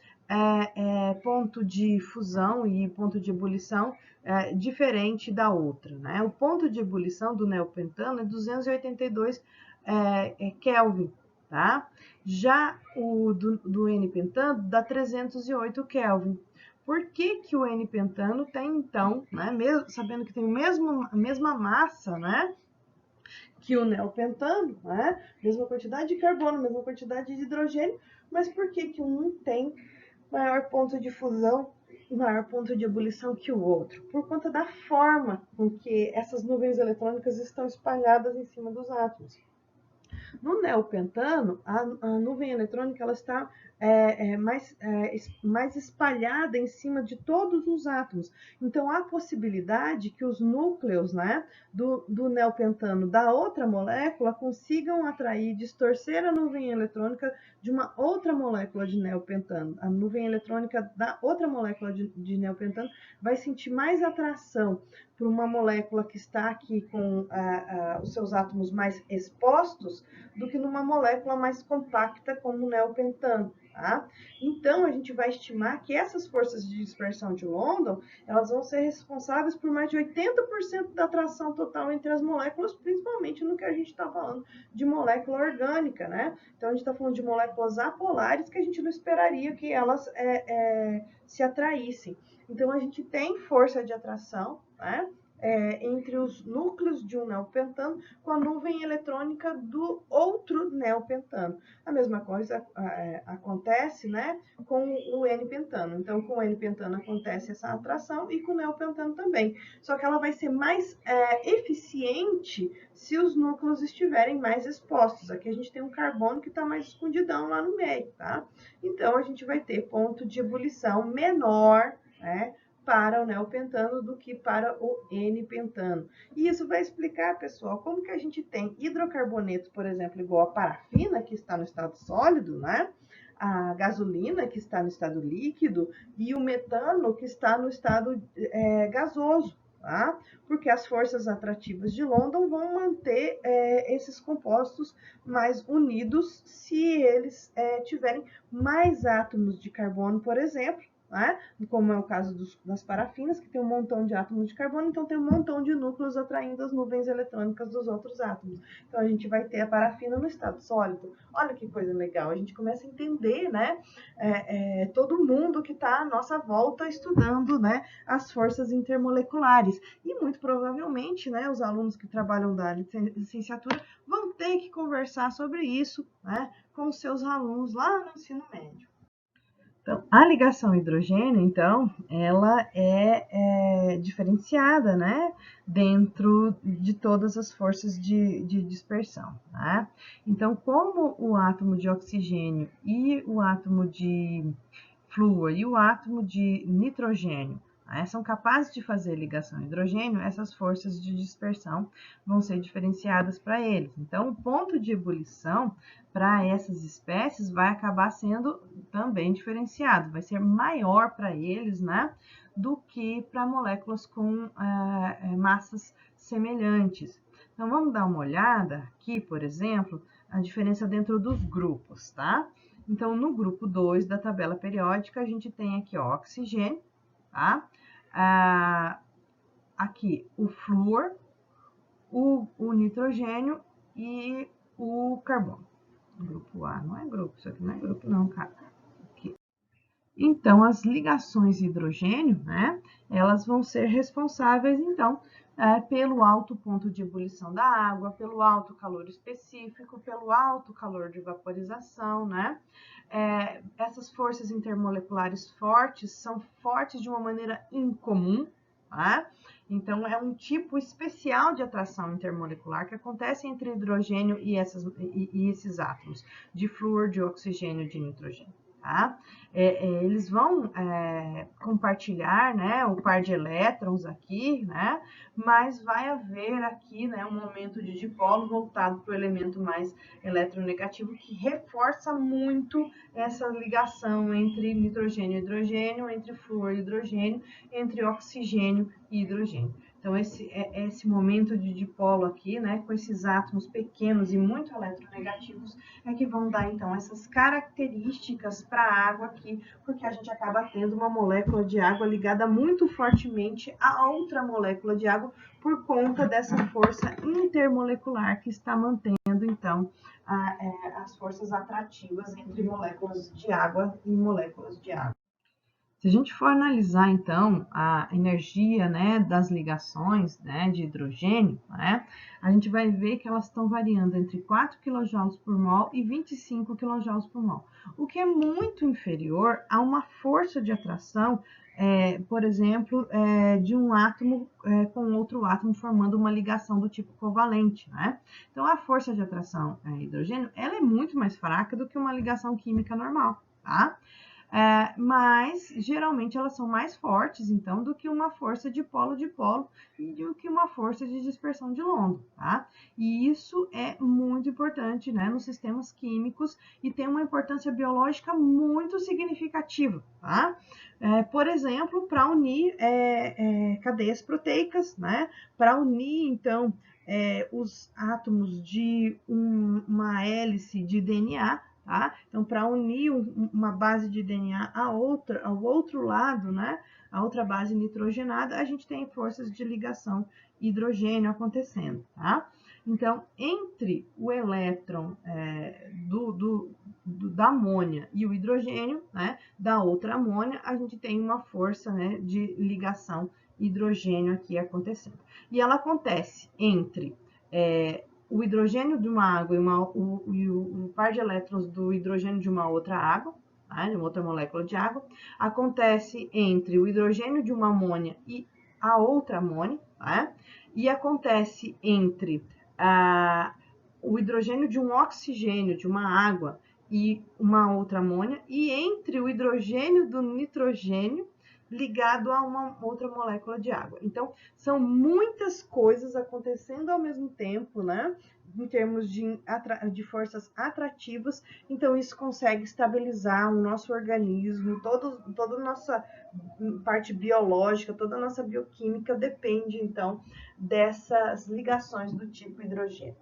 ponto de fusão e ponto de ebulição diferente da outra, né? O ponto de ebulição do neopentano é 282 Kelvin, tá? Já o do N-pentano dá 308 Kelvin. Por que que o N-pentano tem, então, né, mesmo, sabendo que tem a mesma massa, né, que o neopentano, né, mesma quantidade de carbono, mesma quantidade de hidrogênio, mas por que que um tem maior ponto de fusão e maior ponto de ebulição que o outro? Por conta da forma com que essas nuvens eletrônicas estão espalhadas em cima dos átomos. No neopentano, a nuvem eletrônica ela está mais espalhada em cima de todos os átomos. Então, há possibilidade que os núcleos, né, do neopentano da outra molécula consigam atrair, distorcer a nuvem eletrônica de uma outra molécula de neopentano. A nuvem eletrônica da outra molécula de neopentano vai sentir mais atração por uma molécula que está aqui com os seus átomos mais expostos do que numa molécula mais compacta como o neopentano. Tá? Então, a gente vai estimar que essas forças de dispersão de London elas vão ser responsáveis por mais de 80% da atração total entre as moléculas, principalmente no que a gente está falando de molécula orgânica, né? Então, a gente está falando de moléculas apolares que a gente não esperaria que elas se atraíssem. Então, a gente tem força de atração, né? Entre os núcleos de um neopentano com a nuvem eletrônica do outro neopentano. A mesma coisa acontece, né, com o N-pentano. Então, com o N-pentano acontece essa atração e com o neopentano também. Só que ela vai ser mais eficiente se os núcleos estiverem mais expostos. Aqui a gente tem um carbono que está mais escondidão lá no meio, tá? Então, a gente vai ter ponto de ebulição menor, né, para o neopentano do que para o N-pentano. E isso vai explicar, pessoal, como que a gente tem hidrocarboneto, por exemplo, igual a parafina, que está no estado sólido, né? A gasolina, que está no estado líquido, e o metano, que está no estado gasoso. Tá? Porque as forças atrativas de London vão manter esses compostos mais unidos se eles tiverem mais átomos de carbono, por exemplo, né? Como é o caso das parafinas, que tem um montão de átomos de carbono, então tem um montão de núcleos atraindo as nuvens eletrônicas dos outros átomos. Então a gente vai ter a parafina no estado sólido. Olha que coisa legal, a gente começa a entender, né, todo mundo que está à nossa volta estudando, né, as forças intermoleculares. E muito provavelmente, né, os alunos que trabalham da licenciatura vão ter que conversar sobre isso, né, com os seus alunos lá no ensino médio. Então, a ligação hidrogênio, então, ela é diferenciada, né, dentro de todas as forças de dispersão, né? Então, como o átomo de oxigênio e o átomo de flúor e o átomo de nitrogênio né, são capazes de fazer ligação a hidrogênio, essas forças de dispersão vão ser diferenciadas para eles. Então, o ponto de ebulição para essas espécies vai acabar sendo também diferenciado, vai ser maior para eles, né, do que para moléculas com massas semelhantes. Então, vamos dar uma olhada aqui, por exemplo, a diferença dentro dos grupos, tá? Então, no grupo 2 da tabela periódica, a gente tem aqui ó, oxigênio, tá? Aqui o flúor, o nitrogênio e o carbono. Grupo A, não é grupo, isso aqui não é grupo não, cara. Aqui. Então, as ligações hidrogênio, né, elas vão ser responsáveis, então, pelo alto ponto de ebulição da água, pelo alto calor específico, pelo alto calor de vaporização, né? Essas forças intermoleculares fortes são fortes de uma maneira incomum, tá? Então, é um tipo especial de atração intermolecular que acontece entre hidrogênio e esses átomos, de flúor, de oxigênio, de nitrogênio. Tá? Eles vão compartilhar, né, o par de elétrons aqui, né, mas vai haver aqui, né, um momento de dipolo voltado para o elemento mais eletronegativo, que reforça muito essa ligação entre nitrogênio e hidrogênio, entre flúor e hidrogênio, entre oxigênio e hidrogênio. Então, esse momento de dipolo aqui, né, com esses átomos pequenos e muito eletronegativos, é que vão dar, então, essas características para a água aqui, porque a gente acaba tendo uma molécula de água ligada muito fortemente a outra molécula de água por conta dessa força intermolecular que está mantendo, então, as forças atrativas entre moléculas de água e moléculas de água. Se a gente for analisar, então, a energia, né, das ligações, né, de hidrogênio, né, a gente vai ver que elas estão variando entre 4 kJ por mol e 25 kJ por mol, o que é muito inferior a uma força de atração, por exemplo, de um átomo com outro átomo formando uma ligação do tipo covalente, né? Então, a força de atração hidrogênio, ela é muito mais fraca do que uma ligação química normal, tá? Mas geralmente elas são mais fortes, então, do que uma força de polo e do que uma força de dispersão de London, tá? E isso é muito importante, né, nos sistemas químicos e tem uma importância biológica muito significativa, tá? Por exemplo, para unir cadeias proteicas, né? Para unir, então, os átomos de uma hélice de DNA. Tá? Então, para unir uma base de DNA ao outro lado, né, a outra base nitrogenada, a gente tem forças de ligação hidrogênio acontecendo. Tá? Então, entre o elétron da amônia e o hidrogênio, né, da outra amônia, a gente tem uma força, né, de ligação hidrogênio aqui acontecendo. E ela acontece entre o hidrogênio de uma água e o par de elétrons do hidrogênio de uma outra água, tá? De uma outra molécula de água, acontece entre o hidrogênio de uma amônia e a outra amônia, tá? E acontece entre o hidrogênio de um oxigênio de uma água e uma outra amônia, e entre o hidrogênio do nitrogênio ligado a uma outra molécula de água. Então, são muitas coisas acontecendo ao mesmo tempo, né? Em termos de forças atrativas, então isso consegue estabilizar o nosso organismo, toda a nossa parte biológica, toda a nossa bioquímica depende, então, dessas ligações do tipo hidrogênio.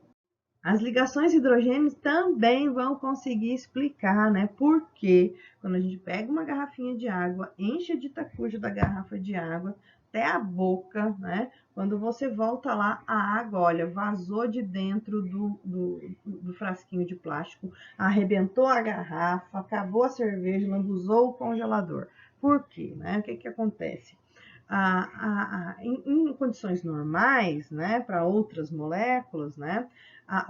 As ligações hidrogênios também vão conseguir explicar, né, por que quando a gente pega uma garrafinha de água, enche de tacujo da garrafa de água até a boca, né, quando você volta lá, a água, olha, vazou de dentro do frasquinho de plástico, arrebentou a garrafa, acabou a cerveja, lambuzou o congelador. Por quê? Né? O que acontece? Em condições normais, né, para outras moléculas, né,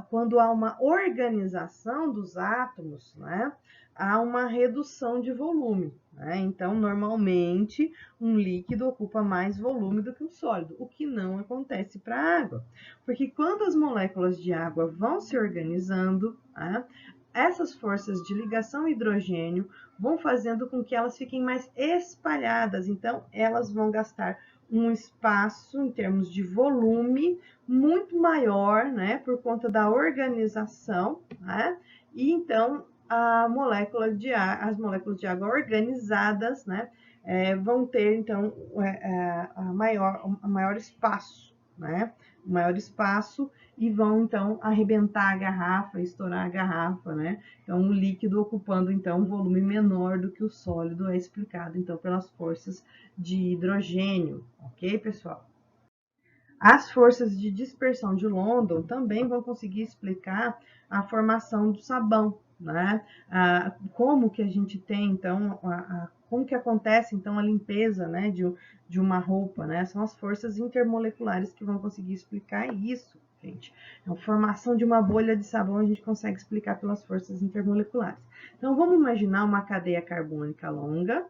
quando há uma organização dos átomos, né, há uma redução de volume. Né? Então, normalmente, um líquido ocupa mais volume do que um sólido, o que não acontece para a água. Porque quando as moléculas de água vão se organizando, né, essas forças de ligação hidrogênio vão fazendo com que elas fiquem mais espalhadas. Então, elas vão gastar um espaço em termos de volume muito maior, né, por conta da organização, né? E então as moléculas de água organizadas, né, vão ter então maior espaço, né? Maior espaço e vão então arrebentar a garrafa, estourar a garrafa, né? Então o líquido ocupando então um volume menor do que o sólido é explicado então pelas forças de hidrogênio, ok, pessoal? As forças de dispersão de London também vão conseguir explicar a formação do sabão, né? Como que a gente tem, então, como que acontece, então, a limpeza, né, de uma roupa, né? São as forças intermoleculares que vão conseguir explicar isso, gente. A formação de uma bolha de sabão a gente consegue explicar pelas forças intermoleculares. Então, vamos imaginar uma cadeia carbônica longa,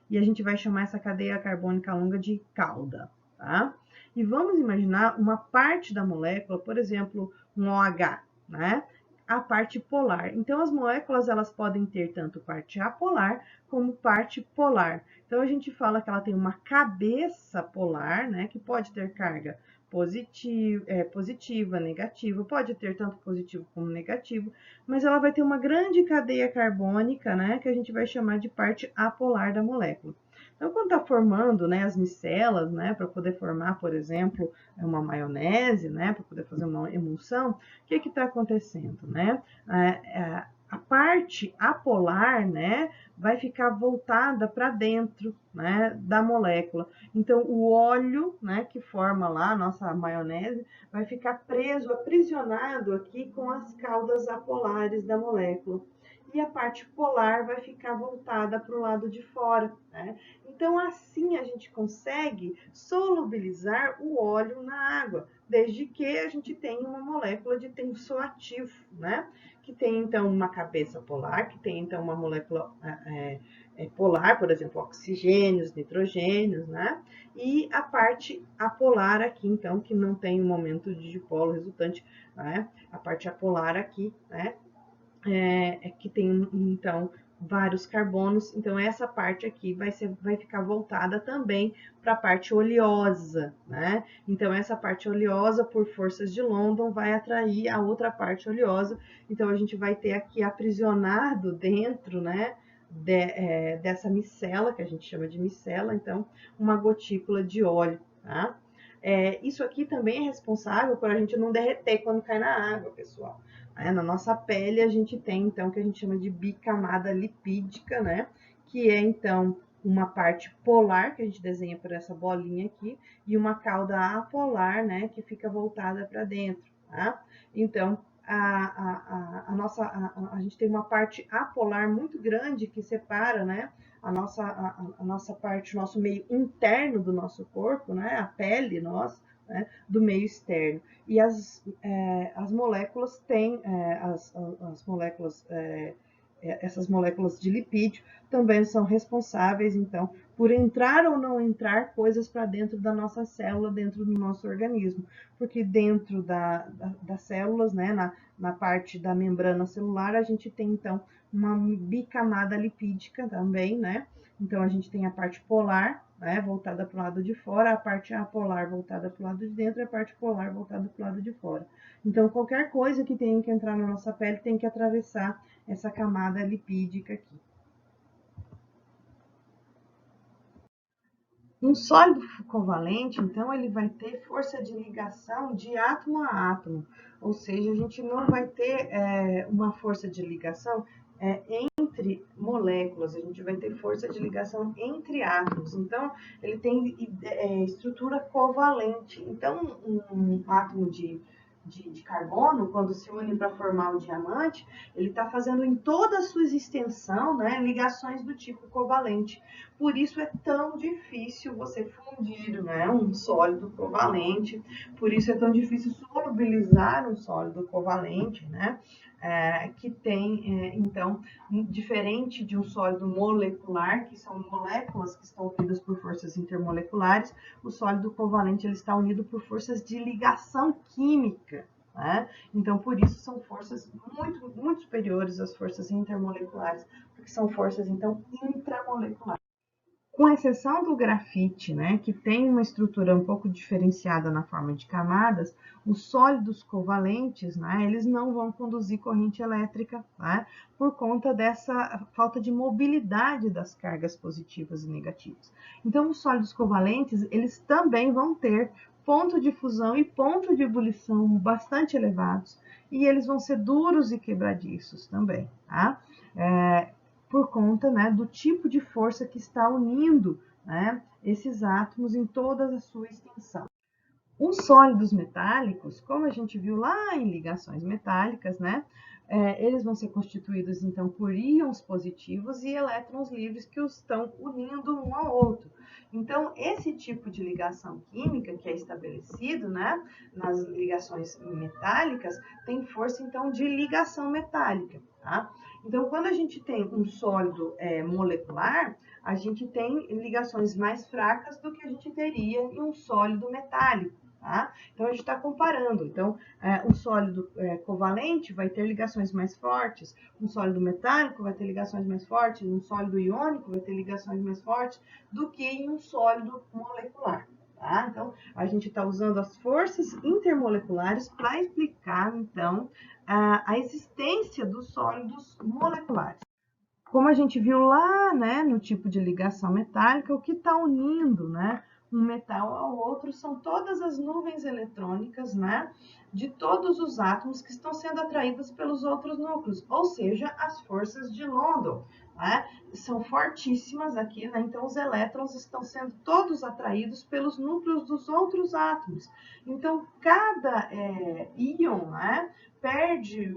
e a gente vai chamar essa cadeia carbônica longa de cauda, tá? E vamos imaginar uma parte da molécula, por exemplo, um OH, né? A parte polar. Então, as moléculas elas podem ter tanto parte apolar como parte polar. Então, a gente fala que ela tem uma cabeça polar, né? Que pode ter carga positiva, negativa, pode ter tanto positivo como negativo, mas ela vai ter uma grande cadeia carbônica, né, que a gente vai chamar de parte apolar da molécula. Então, quando está formando, né, as micelas, né, para poder formar, por exemplo, uma maionese, né, para poder fazer uma emulsão, o que está acontecendo, né? A parte apolar, né, vai ficar voltada para dentro, né, da molécula. Então, o óleo, né, que forma lá a nossa maionese, vai ficar preso, aprisionado aqui com as caudas apolares da molécula. E a parte polar vai ficar voltada para o lado de fora, né? Então, assim a gente consegue solubilizar o óleo na água, desde que a gente tenha uma molécula de tensoativo, né? Que tem, então, uma cabeça polar, que tem, então, uma molécula polar, por exemplo, oxigênios, nitrogênios, né? E a parte apolar aqui, então, que não tem um momento de dipolo resultante, né? A parte apolar aqui, né? Que tem, então, vários carbonos. Então, essa parte aqui vai ficar voltada também para a parte oleosa, né? Então, essa parte oleosa, por forças de London, vai atrair a outra parte oleosa. Então, a gente vai ter aqui aprisionado dentro, né? Dessa micela, que a gente chama de micela, então, uma gotícula de óleo, tá? Isso aqui também é responsável por a gente não derreter quando cai na água, pessoal. Na nossa pele, a gente tem, então, o que a gente chama de bicamada lipídica, né? Que é, então, uma parte polar, que a gente desenha por essa bolinha aqui, e uma cauda apolar, né? Que fica voltada para dentro, tá? Então, a gente tem uma parte apolar muito grande que separa, né? A nossa parte, o nosso meio interno do nosso corpo, né? A pele nossa, né? Do meio externo. E as moléculas têm, as moléculas, essas moléculas de lipídio também são responsáveis, então, por entrar ou não entrar coisas para dentro da nossa célula, dentro do nosso organismo. Porque dentro das células, né, na parte da membrana celular, a gente tem, então, uma bicamada lipídica também, né? Então, a gente tem a parte polar, né, voltada para o lado de fora, a parte apolar voltada para o lado de dentro e a parte polar voltada para o lado de fora. Então, qualquer coisa que tenha que entrar na nossa pele tem que atravessar essa camada lipídica aqui. Um sólido covalente, então, ele vai ter força de ligação de átomo a átomo, ou seja, a gente não vai ter uma força de ligação entre moléculas, a gente vai ter força de ligação entre átomos. Então, ele tem estrutura covalente. Então, um átomo de carbono, quando se une para formar o diamante, ele está fazendo em toda a sua extensão, né, ligações do tipo covalente. Por isso é tão difícil você fundir, né, um sólido covalente, por isso é tão difícil solubilizar um sólido covalente, né, que tem, então, diferente de um sólido molecular, que são moléculas que estão unidas por forças intermoleculares, o sólido covalente ele está unido por forças de ligação química, né? Então, por isso são forças muito superiores às forças intermoleculares, porque são forças, então, intramoleculares. Com exceção do grafite, né, que tem uma estrutura um pouco diferenciada na forma de camadas, os sólidos covalentes, né, eles não vão conduzir corrente elétrica, né, por conta dessa falta de mobilidade das cargas positivas e negativas. Então, os sólidos covalentes, eles também vão ter ponto de fusão e ponto de ebulição bastante elevados, e eles vão ser duros e quebradiços também, tá? Por conta, né, do tipo de força que está unindo, né, esses átomos em toda a sua extensão. Os sólidos metálicos, como a gente viu lá em ligações metálicas, né, eles vão ser constituídos, então, por íons positivos e elétrons livres que os estão unindo um ao outro. Então, esse tipo de ligação química que é estabelecido, né, nas ligações metálicas, tem força, então, de ligação metálica, tá? Então, quando a gente tem um sólido molecular, a gente tem ligações mais fracas do que a gente teria em um sólido metálico. Tá? Então, a gente está comparando. Então, um sólido covalente vai ter ligações mais fortes, um sólido metálico vai ter ligações mais fortes, um sólido iônico vai ter ligações mais fortes do que em um sólido molecular. Tá? Então, a gente está usando as forças intermoleculares para explicar, então, a existência dos sólidos moleculares. Como a gente viu lá, né, no tipo de ligação metálica, o que está unindo, né, um metal ao outro são todas as nuvens eletrônicas, né, de todos os átomos que estão sendo atraídas pelos outros núcleos, ou seja, as forças de London, né, são fortíssimas aqui, né, então os elétrons estão sendo todos atraídos pelos núcleos dos outros átomos. Então, cada íon, né, perde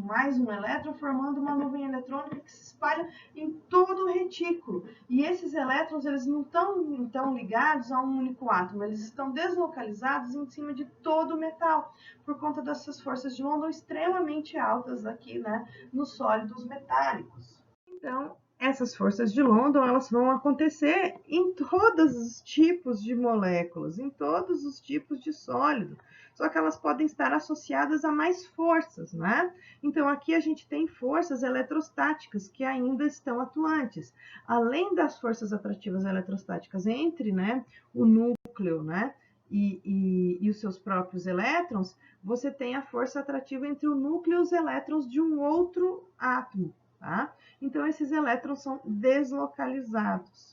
mais um elétron, formando uma nuvem eletrônica que se espalha em todo o retículo. E esses elétrons, eles não estão, então, ligados a um único átomo, eles estão deslocalizados em cima de todo o metal, por conta dessas forças de London extremamente altas aqui, né, nos sólidos metálicos. Então, essas forças de London, elas vão acontecer em todos os tipos de moléculas, em todos os tipos de sólido, só que elas podem estar associadas a mais forças, né? Então, aqui a gente tem forças eletrostáticas que ainda estão atuantes. Além das forças atrativas eletrostáticas entre, né, o núcleo, né, e os seus próprios elétrons, você tem a força atrativa entre o núcleo e os elétrons de um outro átomo, tá? Então, esses elétrons são deslocalizados.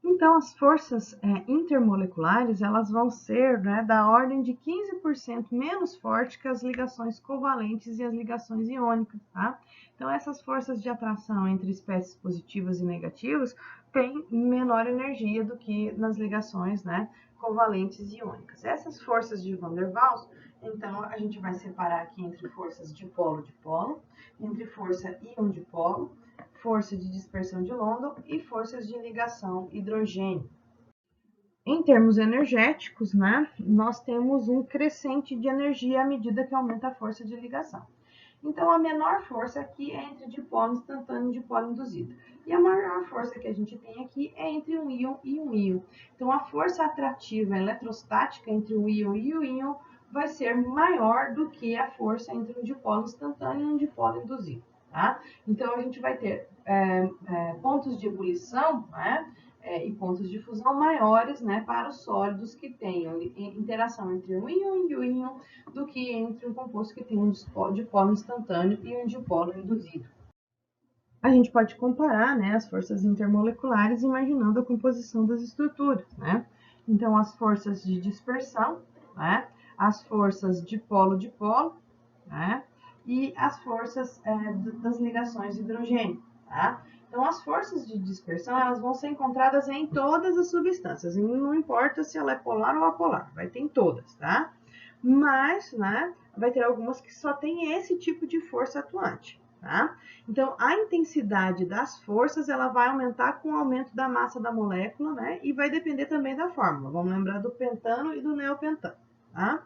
Então, as forças intermoleculares, elas vão ser, né, da ordem de 15% menos forte que as ligações covalentes e as ligações iônicas, tá? Então, essas forças de atração entre espécies positivas e negativas têm menor energia do que nas ligações, né, covalentes e iônicas. Essas forças de Van der Waals, então, a gente vai separar aqui entre forças de polo, entre força íon-dipolo, força de dispersão de London e forças de ligação hidrogênio. Em termos energéticos, né, nós temos um crescente de energia à medida que aumenta a força de ligação. Então, a menor força aqui é entre dipolo instantâneo e dipolo induzido. E a maior força que a gente tem aqui é entre um íon e um íon. Então, a força atrativa eletrostática entre o íon e o íon vai ser maior do que a força entre um dipolo instantâneo e um dipolo induzido. Tá? Então, a gente vai ter pontos de ebulição, né, e pontos de fusão maiores, né, para os sólidos que tenham interação entre um íon e o íon do que entre um composto que tem um dipolo instantâneo e um dipolo induzido. A gente pode comparar, né, as forças intermoleculares imaginando a composição das estruturas, né? Então, as forças de dispersão, né, as forças de polo-dipolo, né, e as forças das ligações de hidrogênio, tá? Então, as forças de dispersão, elas vão ser encontradas em todas as substâncias, e não importa se ela é polar ou apolar, vai ter em todas, tá? Mas, né, vai ter algumas que só tem esse tipo de força atuante, tá? Então, a intensidade das forças, ela vai aumentar com o aumento da massa da molécula, né, e vai depender também da fórmula. Vamos lembrar do pentano e do neopentano, tá?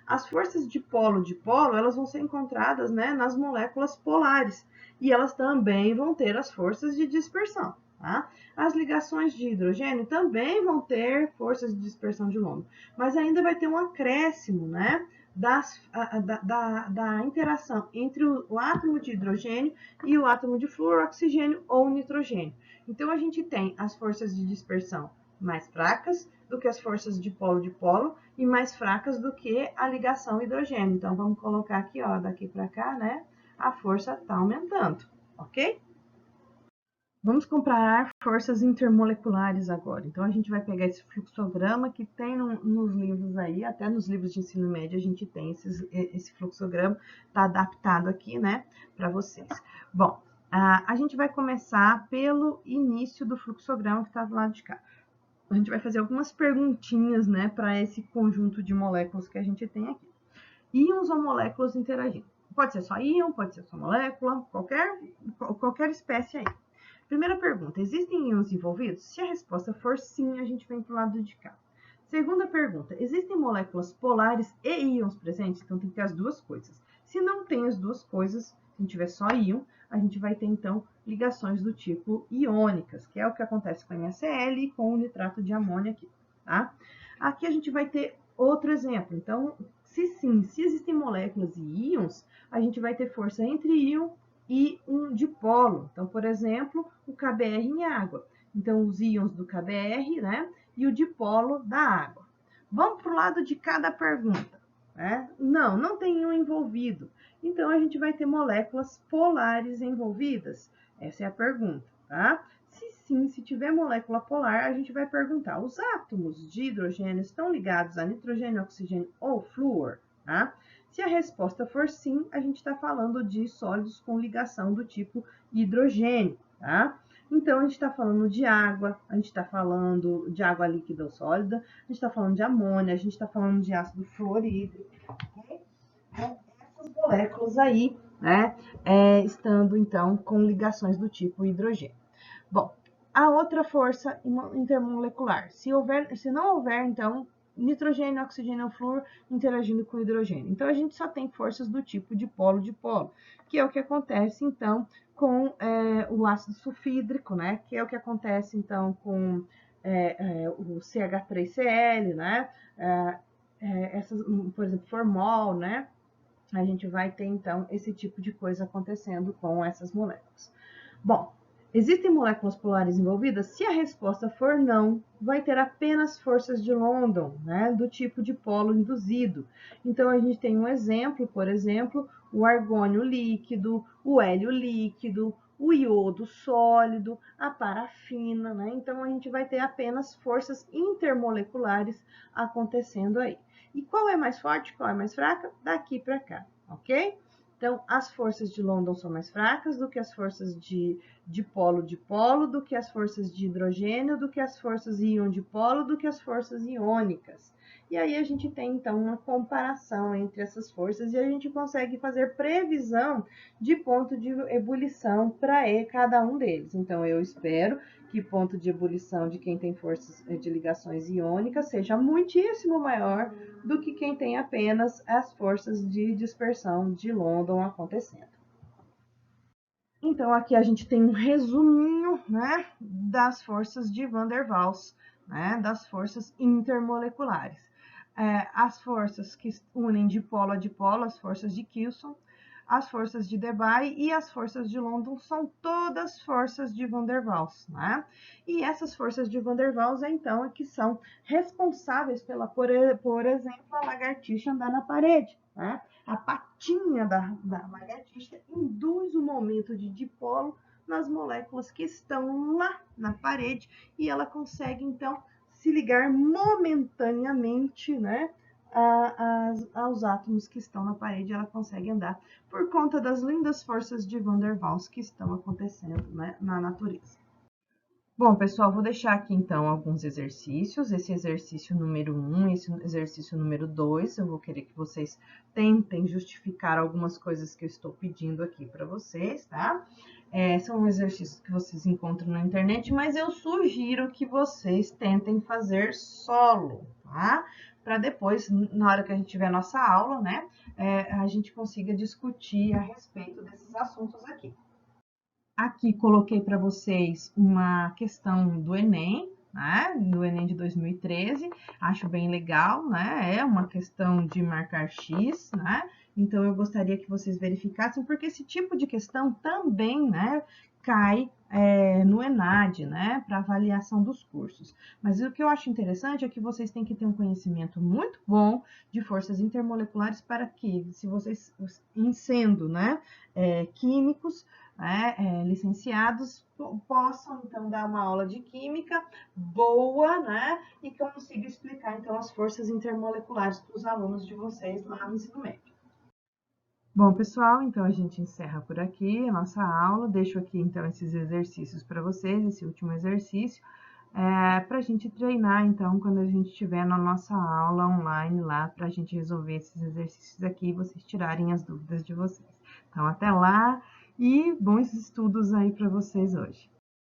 As forças de polo-dipolo, elas vão ser encontradas, né, nas moléculas polares, e elas também vão ter as forças de dispersão, tá? As ligações de hidrogênio também vão ter forças de dispersão de London, mas ainda vai ter um acréscimo, né, da interação entre o átomo de hidrogênio e o átomo de flúor, oxigênio ou nitrogênio. Então, a gente tem as forças de dispersão mais fracas do que as forças de polo e mais fracas do que a ligação hidrogênio. Então, vamos colocar aqui, ó, daqui para cá, né? A força está aumentando, ok? Vamos comparar forças intermoleculares agora. Então, a gente vai pegar esse fluxograma que tem nos livros aí, até nos livros de ensino médio a gente tem esse fluxograma, está adaptado aqui, né, para vocês. Bom, a gente vai começar pelo início do fluxograma que está do lado de cá. A gente vai fazer algumas perguntinhas, né, para esse conjunto de moléculas que a gente tem aqui. Íons ou moléculas interagindo. Pode ser só íon, pode ser só molécula, qualquer espécie aí. Primeira pergunta, existem íons envolvidos? Se a resposta for sim, a gente vem para o lado de cá. Segunda pergunta, existem moléculas polares e íons presentes? Então tem que ter as duas coisas. Se não tem as duas coisas, se a gente tiver só íon, a gente vai ter então ligações do tipo iônicas, que é o que acontece com a MaCl e com o nitrato de amônia aqui, tá? Aqui a gente vai ter outro exemplo. Então, se existem moléculas e íons, a gente vai ter força entre íon e um dipolo. Então, por exemplo, o KBr em água. Então, os íons do KBr, né? E o dipolo da água. Vamos para o lado de cada pergunta. Né? Não tem íon envolvido. Então, a gente vai ter moléculas polares envolvidas? Essa é a pergunta, tá? Se sim, se tiver molécula polar, a gente vai perguntar: os átomos de hidrogênio estão ligados a nitrogênio, oxigênio ou flúor? Tá? Se a resposta for sim, a gente está falando de sólidos com ligação do tipo hidrogênio, tá? Então, a gente está falando de água, a gente está falando de água líquida ou sólida, a gente está falando de amônia, a gente está falando de ácido fluorídrico, ok? Então, essas moléculas aí, né, estando, então, com ligações do tipo hidrogênio. Bom, a outra força intermolecular, se não houver, então, nitrogênio, oxigênio, flúor interagindo com hidrogênio. Então, a gente só tem forças do tipo dipolo-dipolo, que é o que acontece, então, com o ácido sulfídrico, né? Que é o que acontece, então, com o CH3Cl, né? Por exemplo, formol, né? A gente vai ter, então, esse tipo de coisa acontecendo com essas moléculas. Bom, existem moléculas polares envolvidas? Se a resposta for não, vai ter apenas forças de London, né, do tipo de polo induzido. Então, a gente tem um exemplo, por exemplo, o argônio líquido, o hélio líquido, o iodo sólido, a parafina, né? Então, a gente vai ter apenas forças intermoleculares acontecendo aí. E qual é mais forte, qual é mais fraca? Daqui para cá, ok? Então, as forças de London são mais fracas do que as forças de polo, do que as forças de hidrogênio, do que as forças íon-dipolo, do que as forças iônicas. E aí a gente tem, então, uma comparação entre essas forças e a gente consegue fazer previsão de ponto de ebulição para cada um deles. Então, eu espero que ponto de ebulição de quem tem forças de ligações iônicas seja muitíssimo maior do que quem tem apenas as forças de dispersão de London acontecendo. Então, aqui a gente tem um resuminho, né, das forças de Van der Waals, né, das forças intermoleculares. As forças que unem dipolo a dipolo, as forças de Kilson, as forças de Debye e as forças de London são todas forças de Van der Waals, né? E essas forças de Van der Waals, então, é que são responsáveis pela, por exemplo, a lagartixa andar na parede, né? A patinha da lagartixa induz o momento de dipolo nas moléculas que estão lá na parede e ela consegue, então, se ligar momentaneamente, né, aos átomos que estão na parede, ela consegue andar por conta das lindas forças de Van der Waals que estão acontecendo, né, na natureza. Bom, pessoal, vou deixar aqui então alguns exercícios. Esse exercício número 1, esse exercício número 2, eu vou querer que vocês tentem justificar algumas coisas que eu estou pedindo aqui para vocês, tá? São exercícios que vocês encontram na internet, mas eu sugiro que vocês tentem fazer solo, tá? Para depois, na hora que a gente tiver a nossa aula, né, a gente consiga discutir a respeito desses assuntos aqui. Aqui coloquei para vocês uma questão do Enem, né, do Enem de 2013, acho bem legal, né, é uma questão de marcar X, né, então eu gostaria que vocês verificassem, porque esse tipo de questão também, né, cai no ENAD, né, para avaliação dos cursos. Mas o que eu acho interessante é que vocês têm que ter um conhecimento muito bom de forças intermoleculares para que, se vocês, em sendo, né, químicos, licenciados, possam então dar uma aula de química boa, né, e consiga explicar então as forças intermoleculares para os alunos de vocês lá no ensino médio. Bom, pessoal, então a gente encerra por aqui a nossa aula. Deixo aqui então esses exercícios para vocês, esse último exercício, para a gente treinar então quando a gente estiver na nossa aula online lá, para a gente resolver esses exercícios aqui e vocês tirarem as dúvidas de vocês. Então, até lá e bons estudos aí para vocês hoje.